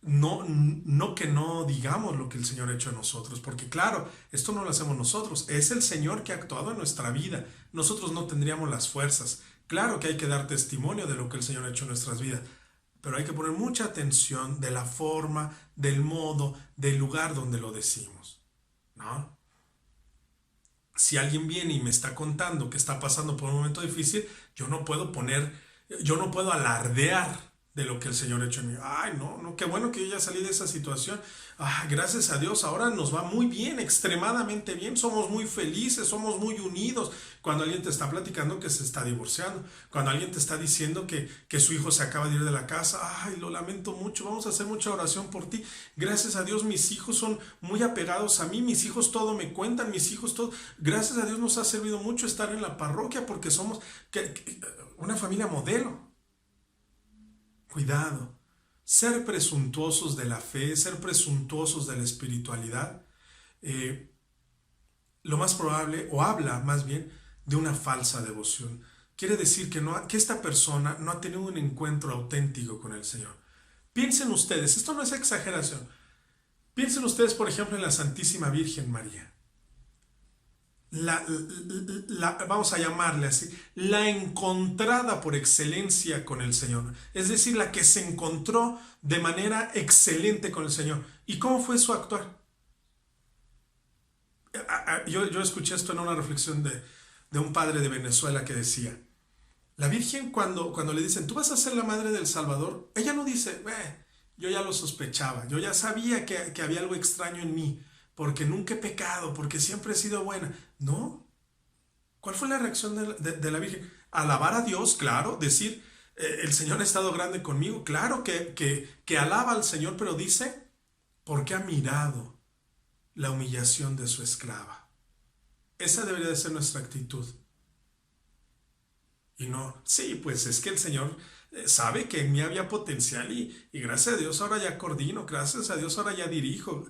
no que no digamos lo que el Señor ha hecho en nosotros, porque claro, esto no lo hacemos nosotros, es el Señor que ha actuado en nuestra vida. Nosotros no tendríamos las fuerzas. Claro que hay que dar testimonio de lo que el Señor ha hecho en nuestras vidas, pero hay que poner mucha atención de la forma, del modo, del lugar donde lo decimos, ¿no? Si alguien viene y me está contando que está pasando por un momento difícil, yo no puedo alardear de lo que el Señor ha hecho en mí. Ay, no, qué bueno que yo ya salí de esa situación. Gracias a Dios, ahora nos va muy bien, extremadamente bien, somos muy felices, somos muy unidos. Cuando alguien te está platicando que se está divorciando, cuando alguien te está diciendo que su hijo se acaba de ir de la casa, ay, lo lamento mucho, vamos a hacer mucha oración por ti. Gracias a Dios, mis hijos son muy apegados a mí, mis hijos todo me cuentan, mis hijos todo. Gracias a Dios nos ha servido mucho estar en la parroquia porque somos una familia modelo. Cuidado, ser presuntuosos de la fe, ser presuntuosos de la espiritualidad, lo más probable, o habla más bien, de una falsa devoción. Quiere decir que esta persona no ha tenido un encuentro auténtico con el Señor. Piensen ustedes, esto no es exageración, piensen ustedes, por ejemplo, en la Santísima Virgen María. Vamos a llamarle así, la encontrada por excelencia con el Señor, es decir, la que se encontró de manera excelente con el Señor. ¿Y cómo fue su actuar? Yo escuché esto en una reflexión de un padre de Venezuela que decía, la Virgen cuando le dicen, tú vas a ser la madre del Salvador, ella no dice, yo ya lo sospechaba, yo ya sabía que había algo extraño en mí, porque nunca he pecado, porque siempre he sido buena. No. ¿Cuál fue la reacción de la Virgen? Alabar a Dios, claro, decir, el Señor ha estado grande conmigo, claro que alaba al Señor, pero dice, porque ha mirado la humillación de su esclava. Esa debería de ser nuestra actitud. Y no, sí, pues es que el Señor sabe que en mí había potencial y gracias a Dios ahora ya coordino, gracias a Dios ahora ya dirijo,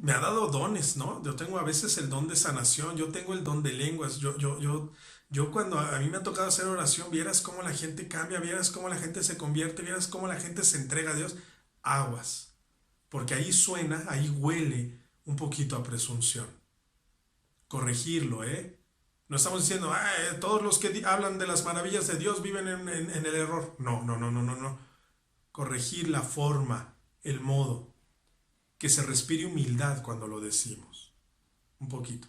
me ha dado dones, ¿no? Yo tengo a veces el don de sanación, yo tengo el don de lenguas, yo cuando a mí me ha tocado hacer oración, vieras cómo la gente cambia, vieras cómo la gente se convierte, vieras cómo la gente se entrega a Dios, aguas, porque ahí suena, ahí huele un poquito a presunción. Corregirlo, No estamos diciendo, todos los que hablan de las maravillas de Dios viven en el error. No. Corregir la forma, el modo. Que se respire humildad cuando lo decimos. Un poquito.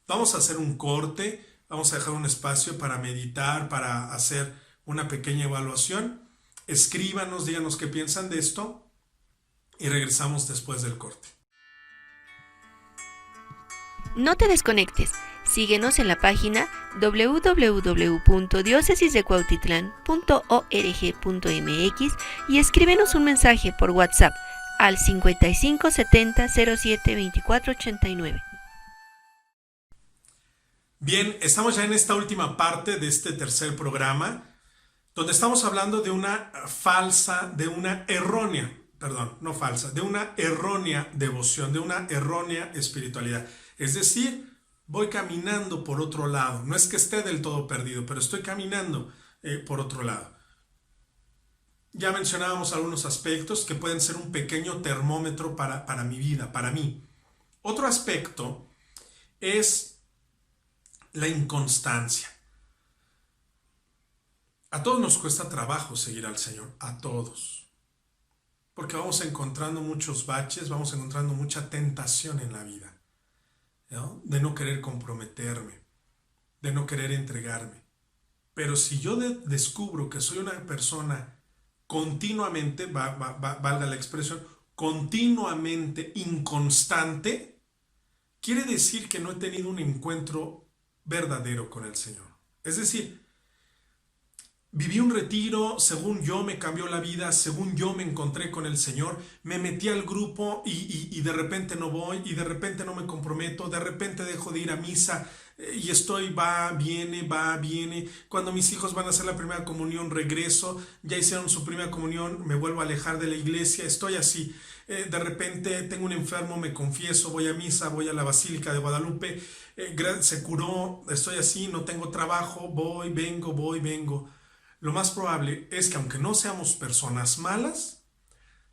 Vamos a hacer un corte, vamos a dejar un espacio para meditar, para hacer una pequeña evaluación. Escríbanos, díganos qué piensan de esto. y regresamos después del corte. No te desconectes. Síguenos en la página www.diocesisdecuautitlán.org.mx y escríbenos un mensaje por WhatsApp al 55 70 07 24 89. Bien, estamos ya en esta última parte de este tercer programa, donde estamos hablando de una errónea devoción, de una errónea espiritualidad. Es decir, voy caminando por otro lado. No es que esté del todo perdido, pero estoy caminando por otro lado. Ya mencionábamos algunos aspectos que pueden ser un pequeño termómetro para mi vida, para mí. Otro aspecto es la inconstancia. A todos nos cuesta trabajo seguir al Señor, a todos. Porque vamos encontrando muchos baches, vamos encontrando mucha tentación en la vida, ¿no? De no querer comprometerme, de no querer entregarme. Pero si yo descubro que soy una persona continuamente, valga la expresión, continuamente inconstante, quiere decir que no he tenido un encuentro verdadero con el Señor. Es decir, viví un retiro, según yo me cambió la vida, según yo me encontré con el Señor, me metí al grupo y de repente no voy, y de repente no me comprometo, de repente dejo de ir a misa y estoy, va, viene, cuando mis hijos van a hacer la primera comunión, regreso, ya hicieron su primera comunión, me vuelvo a alejar de la iglesia, estoy así. De repente tengo un enfermo, me confieso, voy a misa, voy a la Basílica de Guadalupe, se curó, estoy así, no tengo trabajo, voy, vengo. Lo más probable es que aunque no seamos personas malas,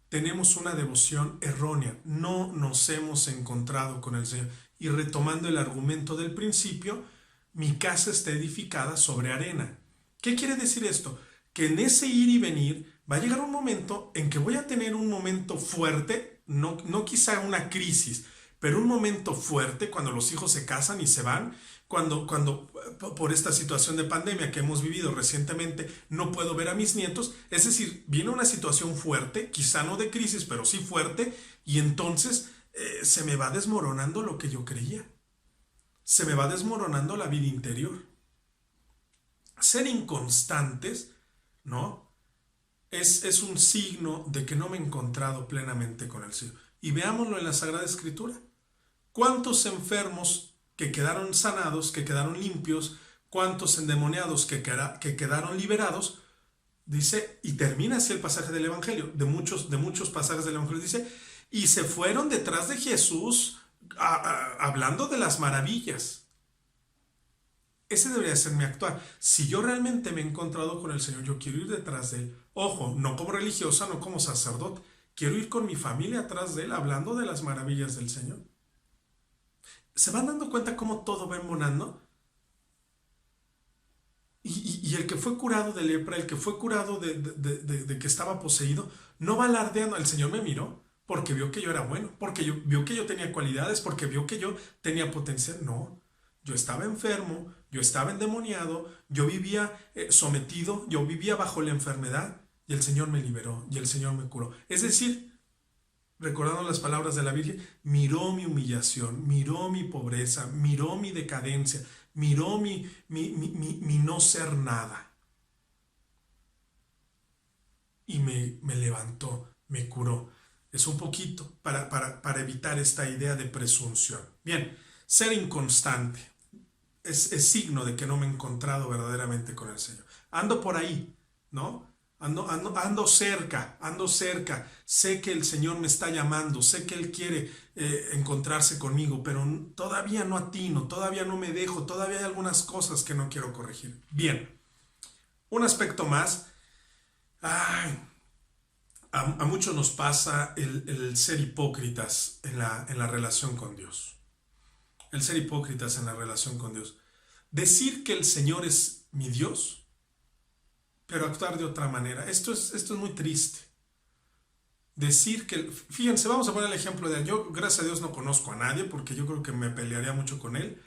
tenemos una devoción errónea, no nos hemos encontrado con el Señor. Y retomando el argumento del principio, mi casa está edificada sobre arena. ¿Qué quiere decir esto? Que en ese ir y venir va a llegar un momento en que voy a tener un momento fuerte, no quizá una crisis, pero un momento fuerte cuando los hijos se casan y se van, cuando por esta situación de pandemia que hemos vivido recientemente no puedo ver a mis nietos. Es decir, viene una situación fuerte, quizá no de crisis, pero sí fuerte, y entonces se me va desmoronando lo que yo creía. Se me va desmoronando la vida interior. Ser inconstantes, ¿no?, es un signo de que no me he encontrado plenamente con el Señor. Y veámoslo en la Sagrada Escritura. ¿Cuántos enfermos que quedaron sanados, que quedaron limpios? ¿Cuántos endemoniados que quedaron liberados? Dice, y termina así el pasaje del Evangelio, de muchos pasajes del Evangelio, dice, y se fueron detrás de Jesús hablando de las maravillas. Ese debería ser mi actuar. Si yo realmente me he encontrado con el Señor, yo quiero ir detrás de Él. Ojo, no como religiosa, no como sacerdote. Quiero ir con mi familia atrás de Él, hablando de las maravillas del Señor. ¿Se van dando cuenta cómo todo va embonando? Y el que fue curado de lepra, el que fue curado de que estaba poseído, no va alardeando. El Señor me miró porque vio que yo era bueno, porque vio que yo tenía cualidades, porque vio que yo tenía potencial. No, yo estaba enfermo, yo estaba endemoniado, yo vivía sometido, yo vivía bajo la enfermedad, y el Señor me liberó, y el Señor me curó. Es decir, recordando las palabras de la Virgen, miró mi humillación, miró mi pobreza, miró mi decadencia, miró mi no ser nada. Y me levantó, me curó. Es un poquito para evitar esta idea de presunción. Bien, ser inconstante es signo de que no me he encontrado verdaderamente con el Señor. Ando por ahí, ¿no? Ando cerca, sé que el Señor me está llamando, sé que Él quiere encontrarse conmigo, pero todavía no atino, todavía no me dejo, todavía hay algunas cosas que no quiero corregir. Bien, un aspecto más, a muchos nos pasa el ser hipócritas en la relación con Dios. El ser hipócritas en la relación con Dios. Decir que el Señor es mi Dios, pero actuar de otra manera. Esto es muy triste. Decir que, fíjense, vamos a poner el ejemplo de, yo gracias a Dios no conozco a nadie porque yo creo que me pelearía mucho con él,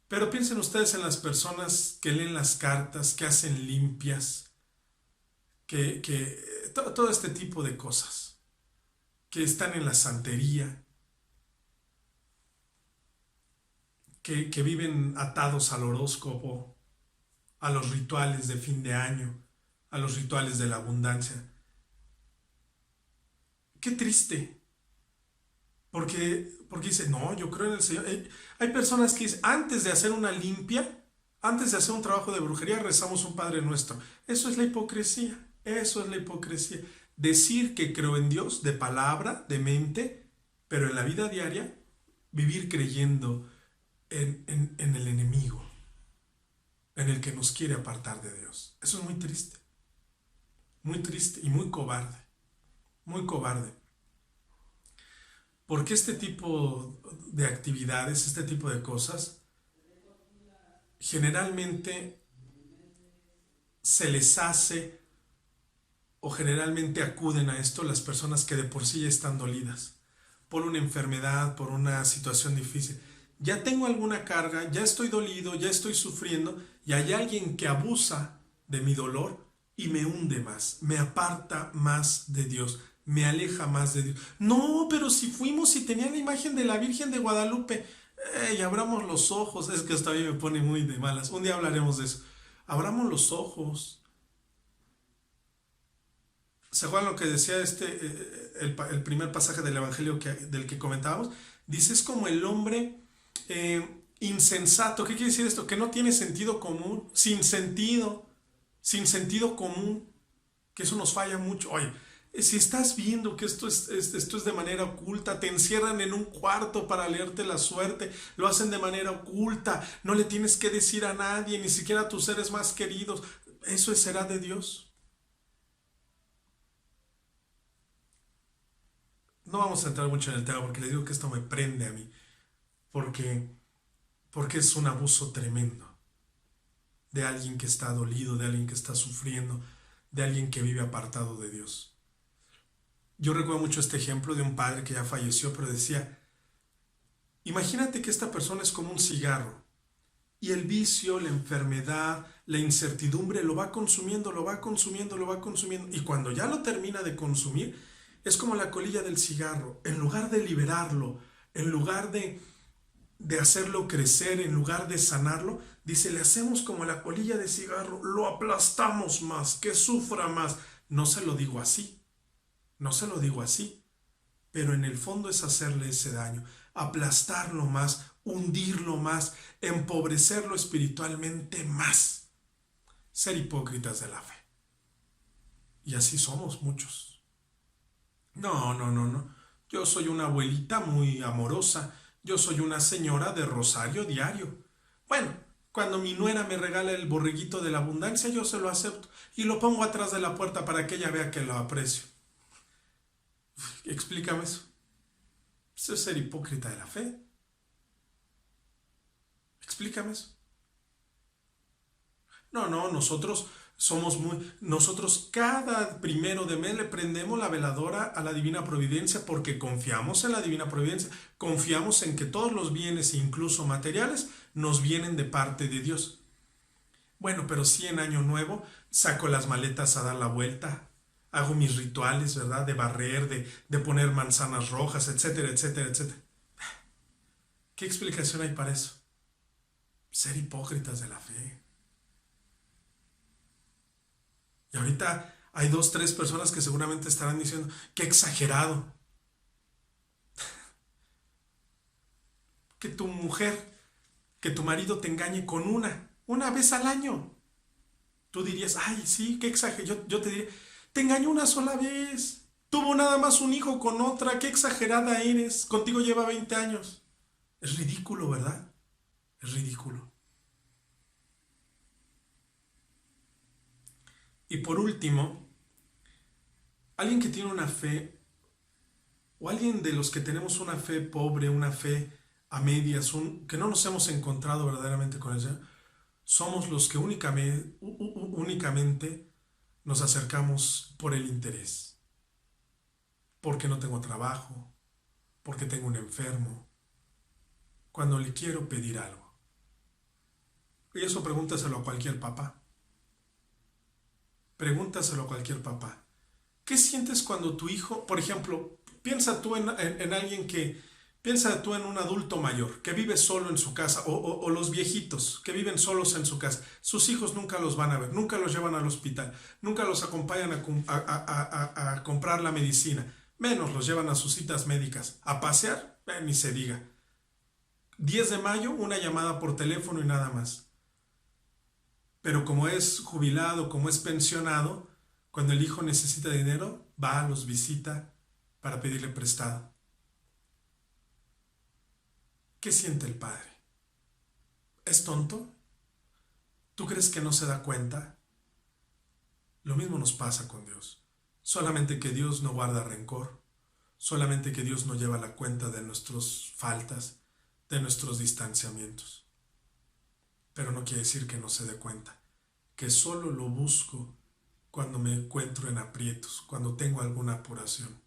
pero piensen ustedes en las personas que leen las cartas, que hacen limpias, todo este tipo de cosas. que están en la santería, que viven atados al horóscopo, a los rituales de fin de año, a los rituales de la abundancia. Qué triste, porque dicen, no, yo creo en el Señor. Hay personas que dicen, antes de hacer una limpia, antes de hacer un trabajo de brujería, rezamos un Padre Nuestro. Eso es la hipocresía, eso es la hipocresía. Decir que creo en Dios de palabra, de mente, pero en la vida diaria, vivir creyendo en el enemigo, en el que nos quiere apartar de Dios. Eso es muy triste y muy cobarde, muy cobarde. Porque este tipo de actividades, este tipo de cosas, generalmente se les hace o generalmente acuden a esto las personas que de por sí ya están dolidas por una enfermedad, por una situación difícil. Ya tengo alguna carga, ya estoy dolido, ya estoy sufriendo y hay alguien que abusa de mi dolor y me hunde más, me aparta más de Dios, me aleja más de Dios. No, pero si fuimos y tenía la imagen de la Virgen de Guadalupe, y abramos los ojos, es que esto a mí me pone muy de malas, un día hablaremos de eso. Abramos los ojos. ¿Se acuerdan lo que decía el primer pasaje del Evangelio del que comentábamos? Dice, es como el hombre insensato. ¿Qué quiere decir esto? Que no tiene sentido común, sin sentido común, que eso nos falla mucho. Oye, si estás viendo que esto es de manera oculta, te encierran en un cuarto para leerte la suerte, lo hacen de manera oculta, no le tienes que decir a nadie, ni siquiera a tus seres más queridos, ¿eso será de Dios? No vamos a entrar mucho en el tema porque les digo que esto me prende a mí, porque es un abuso tremendo de alguien que está dolido, de alguien que está sufriendo, de alguien que vive apartado de Dios. Yo recuerdo mucho este ejemplo de un padre que ya falleció, pero decía, imagínate que esta persona es como un cigarro y el vicio, la enfermedad, la incertidumbre lo va consumiendo, lo va consumiendo, lo va consumiendo, y cuando ya lo termina de consumir, es como la colilla del cigarro. En lugar de liberarlo, en lugar de hacerlo crecer, en lugar de sanarlo, dice, le hacemos como la colilla de cigarro, lo aplastamos más, que sufra más. No se lo digo así, pero en el fondo es hacerle ese daño, aplastarlo más, hundirlo más, empobrecerlo espiritualmente más, ser hipócritas de la fe. Y así somos muchos. No. Yo soy una abuelita muy amorosa. Yo soy una señora de rosario diario. Bueno, cuando mi nuera me regala el borreguito de la abundancia, yo se lo acepto y lo pongo atrás de la puerta para que ella vea que lo aprecio. Explícame eso. Eso es ser hipócrita de la fe. Explícame eso. No, nosotros cada 1 de mes le prendemos la veladora a la Divina Providencia porque confiamos en la Divina Providencia, confiamos en que todos los bienes, incluso materiales, nos vienen de parte de Dios. Bueno, pero sí en Año Nuevo saco las maletas a dar la vuelta, hago mis rituales, ¿verdad? De barrer, de poner manzanas rojas, etcétera, etcétera, etcétera. ¿Qué explicación hay para eso? Ser hipócritas de la fe. Y ahorita hay 2, 3 personas que seguramente estarán diciendo, qué exagerado. Que tu mujer, que tu marido te engañe con una vez al año. Tú dirías, ay, sí, qué exagerado. Yo te diría, te engañó una sola vez. Tuvo nada más un hijo con otra. Qué exagerada eres. Contigo lleva 20 años. Es ridículo, ¿verdad? Es ridículo. Y por último, alguien que tiene una fe, o alguien de los que tenemos una fe pobre, una fe a medias, que no nos hemos encontrado verdaderamente con el Señor, somos los que únicamente nos acercamos por el interés. Porque no tengo trabajo, porque tengo un enfermo, cuando le quiero pedir algo. Y eso pregúntaselo a cualquier papá. Pregúntaselo a cualquier papá. ¿Qué sientes cuando tu hijo, por ejemplo, Piensa tú en alguien piensa tú en un adulto mayor que vive solo en su casa o los viejitos que viven solos en su casa. Sus hijos nunca los van a ver, nunca los llevan al hospital, nunca los acompañan a comprar la medicina, menos los llevan a sus citas médicas. A pasear, ni se diga. 10 de mayo, una llamada por teléfono y nada más. Pero como es jubilado, como es pensionado, cuando el hijo necesita dinero, va, los visita para pedirle prestado. ¿Qué siente el padre? ¿Es tonto? ¿Tú crees que no se da cuenta? Lo mismo nos pasa con Dios. Solamente que Dios no guarda rencor. Solamente que Dios no lleva la cuenta de nuestras faltas, de nuestros distanciamientos. Pero no quiere decir que no se dé cuenta. Que solo lo busco cuando me encuentro en aprietos, cuando tengo alguna apuración.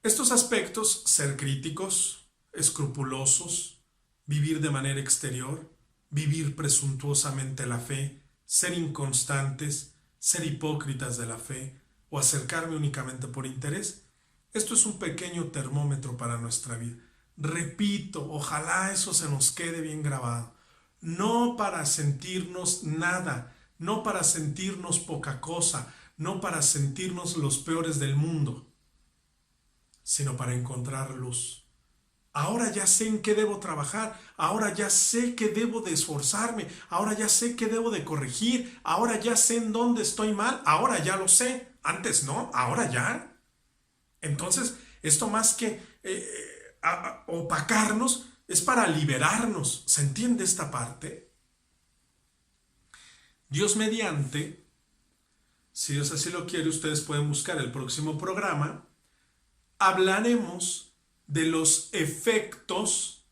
Estos aspectos, ser críticos, escrupulosos, vivir de manera exterior, vivir presuntuosamente la fe, ser inconstantes, ser hipócritas de la fe o acercarme únicamente por interés, esto es un pequeño termómetro para nuestra vida. Repito, ojalá eso se nos quede bien grabado. No para sentirnos nada, no para sentirnos poca cosa, no para sentirnos los peores del mundo, sino para encontrar luz. Ahora ya sé en qué debo trabajar, ahora ya sé que debo de esforzarme, ahora ya sé que debo de corregir, ahora ya sé en dónde estoy mal, ahora ya lo sé, antes no, ahora ya. Entonces, esto más que opacarnos, es para liberarnos. ¿Se entiende esta parte? Dios mediante, si Dios así lo quiere, ustedes pueden buscar el próximo programa, hablaremos de los efectos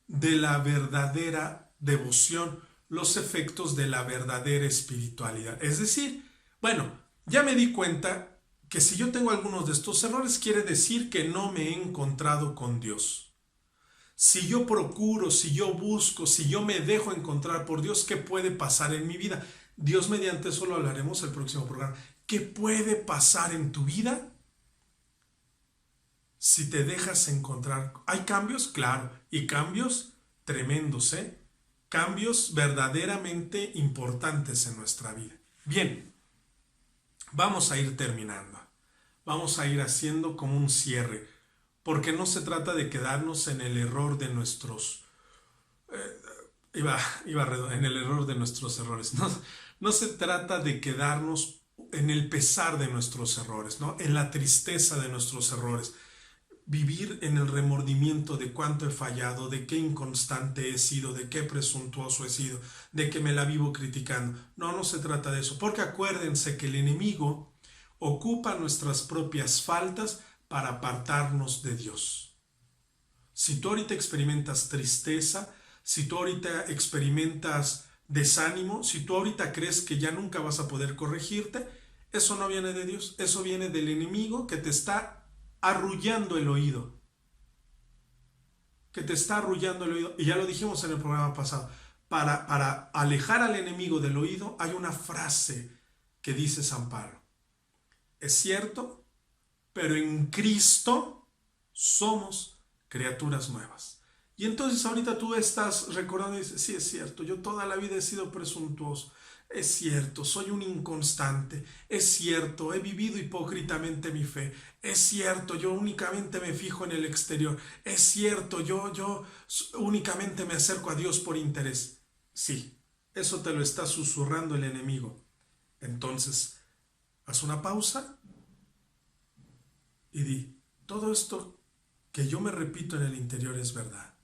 de la verdadera devoción, los efectos de la verdadera espiritualidad. Es decir, bueno, ya me di cuenta que si yo tengo algunos de estos errores, quiere decir que no me he encontrado con Dios. Si yo procuro, si yo busco, si yo me dejo encontrar por Dios, ¿qué puede pasar en mi vida? Dios mediante, eso lo hablaremos el próximo programa. ¿Qué puede pasar en tu vida si te dejas encontrar? ¿Hay cambios? Claro, y cambios tremendos, cambios verdaderamente importantes en nuestra vida. Bien, vamos a ir terminando, vamos a ir haciendo como un cierre, porque no se trata de quedarnos en el error de nuestros en el error de nuestros errores, no se trata de quedarnos en el pesar de nuestros errores, ¿no? En la tristeza de nuestros errores. Vivir en el remordimiento de cuánto he fallado, de qué inconstante he sido, de qué presuntuoso he sido, de que me la vivo criticando. No se trata de eso, porque acuérdense que el enemigo ocupa nuestras propias faltas para apartarnos de Dios. Si tú ahorita experimentas tristeza, si tú ahorita experimentas desánimo, si tú ahorita crees que ya nunca vas a poder corregirte, eso no viene de Dios, eso viene del enemigo que te está arrullando el oído. Y ya lo dijimos en el programa pasado. Para alejar al enemigo del oído hay una frase que dice San Pablo. Es cierto, pero en Cristo somos criaturas nuevas. Y entonces ahorita tú estás recordando y dices, sí, es cierto, yo toda la vida he sido presuntuoso. Es cierto, soy un inconstante. Es cierto, he vivido hipócritamente mi fe. Es cierto, yo únicamente me fijo en el exterior. Es cierto, yo únicamente me acerco a Dios por interés. Sí, eso te lo está susurrando el enemigo. Entonces, haz una pausa y di, todo esto que yo me repito en el interior es verdad.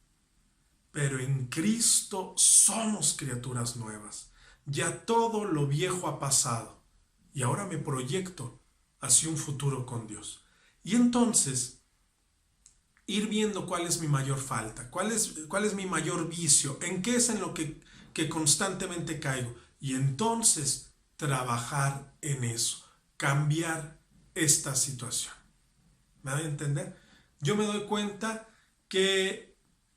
Pero en Cristo somos criaturas nuevas. Ya todo lo viejo ha pasado y ahora me proyecto hacia un futuro con Dios. Y entonces, ir viendo cuál es mi mayor falta, cuál es mi mayor vicio, en qué es en lo que constantemente caigo. Y entonces, trabajar en eso, cambiar esta situación. ¿Me da a entender? Yo me doy cuenta que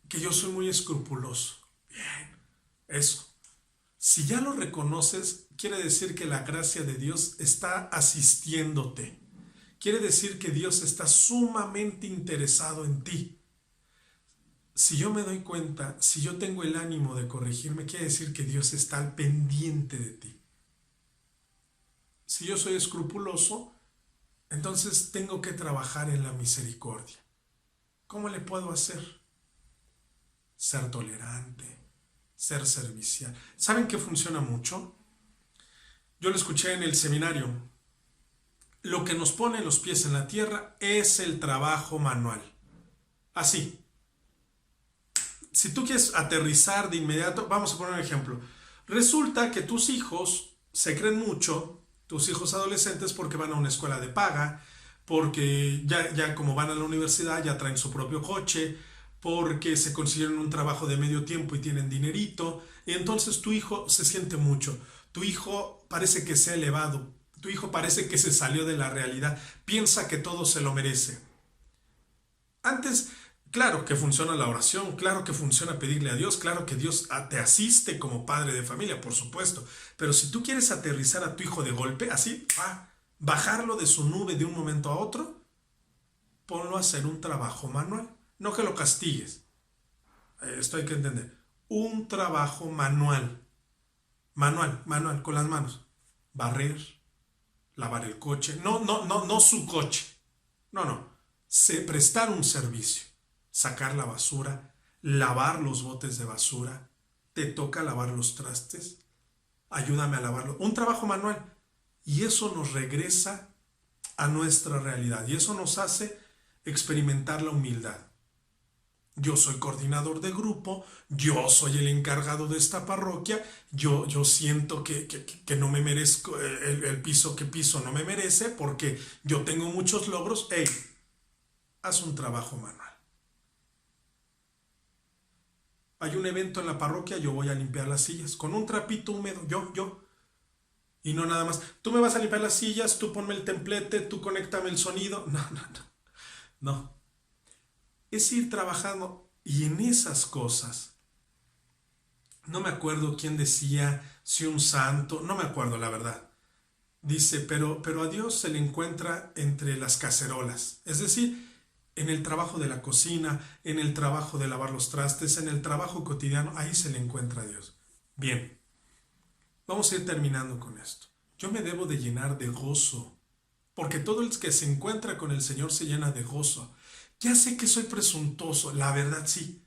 yo soy muy escrupuloso. Bien, eso. Si ya lo reconoces, quiere decir que la gracia de Dios está asistiéndote, quiere decir que Dios está sumamente interesado en ti. Si yo me doy cuenta, si yo tengo el ánimo de corregirme, quiere decir que Dios está al pendiente de ti. Si yo soy escrupuloso, entonces tengo que trabajar en la misericordia. ¿Cómo le puedo hacer? Ser tolerante, ser servicial. ¿Saben qué funciona mucho? Yo lo escuché en el seminario. Lo que nos pone los pies en la tierra es el trabajo manual. Así. Si tú quieres aterrizar de inmediato, vamos a poner un ejemplo. Resulta que tus hijos se creen mucho, tus hijos adolescentes, porque van a una escuela de paga, porque ya como van a la universidad ya traen su propio coche, porque se consiguieron un trabajo de medio tiempo y tienen dinerito, y entonces tu hijo se siente mucho. Tu hijo parece que se ha elevado, tu hijo parece que se salió de la realidad, piensa que todo se lo merece. Antes, claro que funciona la oración, claro que funciona pedirle a Dios, claro que Dios te asiste como padre de familia, por supuesto. Pero si tú quieres aterrizar a tu hijo de golpe, así, bajarlo de su nube de un momento a otro, ponlo a hacer un trabajo manual. No que lo castigues. Esto hay que entender. Un trabajo manual. Manual, con las manos. Barrer, lavar el coche. No su coche. No. Prestar un servicio. Sacar la basura, lavar los botes de basura, te toca lavar los trastes, ayúdame a lavarlo. Un trabajo manual. Y eso nos regresa a nuestra realidad. Y eso nos hace experimentar la humildad. Yo soy coordinador de grupo, yo soy el encargado de esta parroquia, yo siento que no me merezco el piso que piso no me merece porque yo tengo muchos logros. Hey, haz un trabajo manual. Hay un evento en la parroquia, yo voy a limpiar las sillas con un trapito húmedo, yo. Y no nada más, tú me vas a limpiar las sillas, tú ponme el templete, tú conéctame el sonido. No. Es ir trabajando y en esas cosas. No me acuerdo quién decía, si un santo, no me acuerdo la verdad. Dice, pero a Dios se le encuentra entre las cacerolas, es decir, en el trabajo de la cocina, en el trabajo de lavar los trastes, en el trabajo cotidiano, ahí se le encuentra a Dios. Bien, vamos a ir terminando con esto. Yo me debo de llenar de gozo, porque todo el que se encuentra con el Señor se llena de gozo. Ya sé que soy presuntuoso, la verdad sí.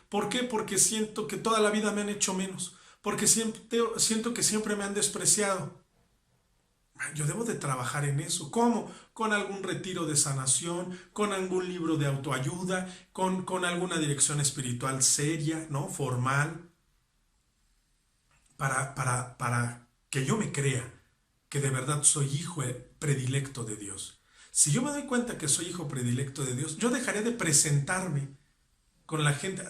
¿Por qué? Porque siento que toda la vida me han hecho menos, porque siento que siempre me han despreciado. Yo debo de trabajar en eso. ¿Cómo? Con algún retiro de sanación, con algún libro de autoayuda, con alguna dirección espiritual seria, ¿no? Formal, para que yo me crea que de verdad soy hijo predilecto de Dios. Si yo me doy cuenta que soy hijo predilecto de Dios, yo dejaré de presentarme con la gente.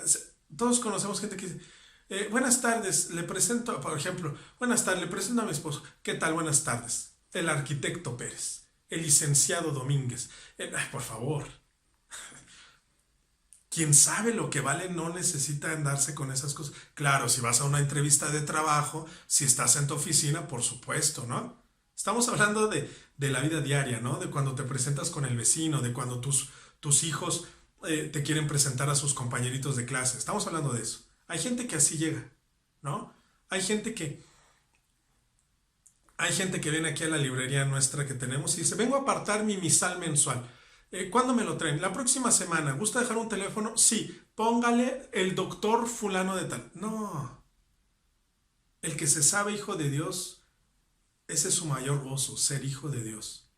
Todos conocemos gente que dice, buenas tardes, le presento, por ejemplo, buenas tardes, le presento a mi esposo. ¿Qué tal? Buenas tardes. El arquitecto Pérez, el licenciado Domínguez. Por favor. Quien sabe lo que vale no necesita andarse con esas cosas. Claro, si vas a una entrevista de trabajo, si estás en tu oficina, por supuesto, ¿no? Estamos hablando de la vida diaria, ¿no? De cuando te presentas con el vecino, de cuando tus hijos te quieren presentar a sus compañeritos de clase. Estamos hablando de eso. Hay gente que así llega, ¿no? Hay gente que viene aquí a la librería nuestra que tenemos y dice, vengo a apartar mi misal mensual. ¿Cuándo me lo traen? La próxima semana. ¿Gusta dejar un teléfono? Sí. Póngale el doctor fulano de tal. No. El que se sabe hijo de Dios, ese es su mayor gozo, ser hijo de Dios.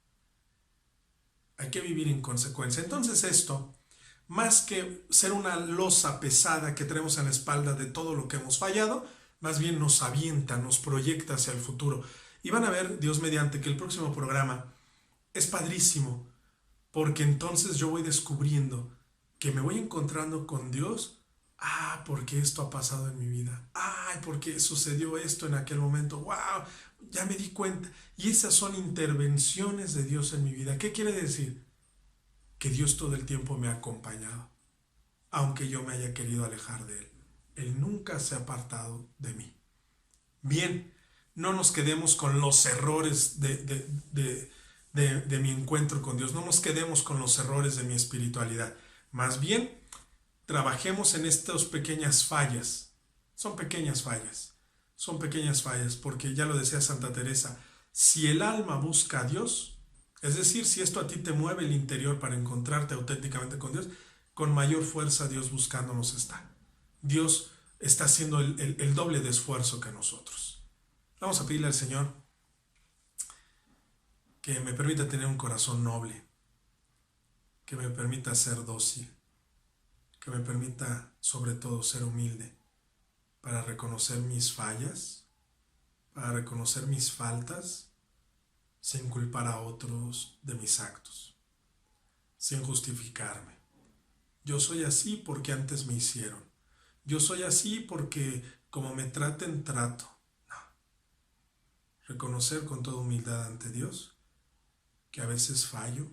Hay que vivir en consecuencia. Entonces esto, más que ser una losa pesada que tenemos en la espalda de todo lo que hemos fallado, más bien nos avienta, nos proyecta hacia el futuro. Y van a ver, Dios mediante, que el próximo programa es padrísimo, porque entonces yo voy descubriendo que me voy encontrando con Dios. Porque esto ha pasado en mi vida. Porque sucedió esto en aquel momento. ¡Wow! Ya me di cuenta. Y esas son intervenciones de Dios en mi vida. ¿Qué quiere decir? Que Dios todo el tiempo me ha acompañado, aunque yo me haya querido alejar de Él. Él nunca se ha apartado de mí. Bien, no nos quedemos con los errores de mi encuentro con Dios. No nos quedemos con los errores de mi espiritualidad. Más bien, trabajemos en estas pequeñas fallas. Son pequeñas fallas. Son pequeñas fallas, porque ya lo decía Santa Teresa, si el alma busca a Dios, es decir, si esto a ti te mueve el interior para encontrarte auténticamente con Dios, con mayor fuerza Dios buscándonos está. Dios está haciendo el doble de esfuerzo que nosotros. Vamos a pedirle al Señor que me permita tener un corazón noble, que me permita ser dócil, que me permita sobre todo ser humilde para reconocer mis fallas, para reconocer mis faltas, sin culpar a otros de mis actos, sin justificarme. Yo soy así porque antes me hicieron. Yo soy así porque como me traten, trato. No. Reconocer con toda humildad ante Dios que a veces fallo,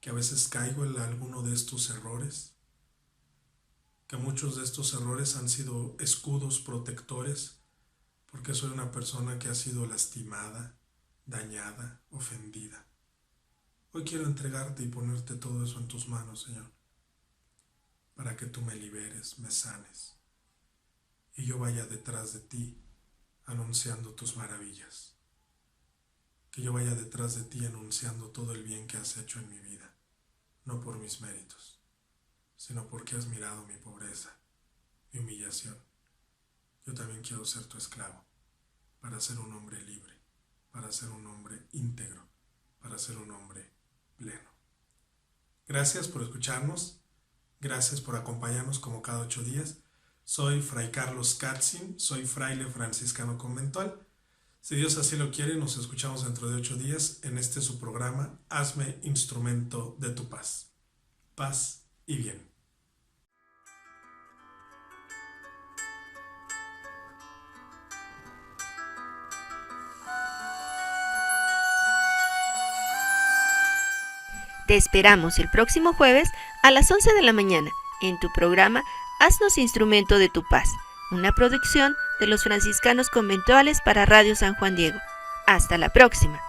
que a veces caigo en alguno de estos errores, que muchos de estos errores han sido escudos protectores porque soy una persona que ha sido lastimada, dañada, ofendida. Hoy quiero entregarte y ponerte todo eso en tus manos, Señor, para que tú me liberes, me sanes, y yo vaya detrás de ti anunciando tus maravillas. Que yo vaya detrás de ti anunciando todo el bien que has hecho en mi vida, no por mis méritos, sino porque has mirado mi pobreza, mi humillación. Yo también quiero ser tu esclavo, para ser un hombre libre, para ser un hombre íntegro, para ser un hombre pleno. Gracias por escucharnos, gracias por acompañarnos como cada 8 días. Soy Fray Carlos Katzin, soy fraile franciscano conventual. Si Dios así lo quiere, nos escuchamos dentro de 8 días en este su programa, Hazme instrumento de tu paz. Paz y bien. Te esperamos el próximo jueves a las 11 de la mañana en tu programa Haznos instrumento de tu paz, una producción de los franciscanos conventuales para Radio San Juan Diego. Hasta la próxima.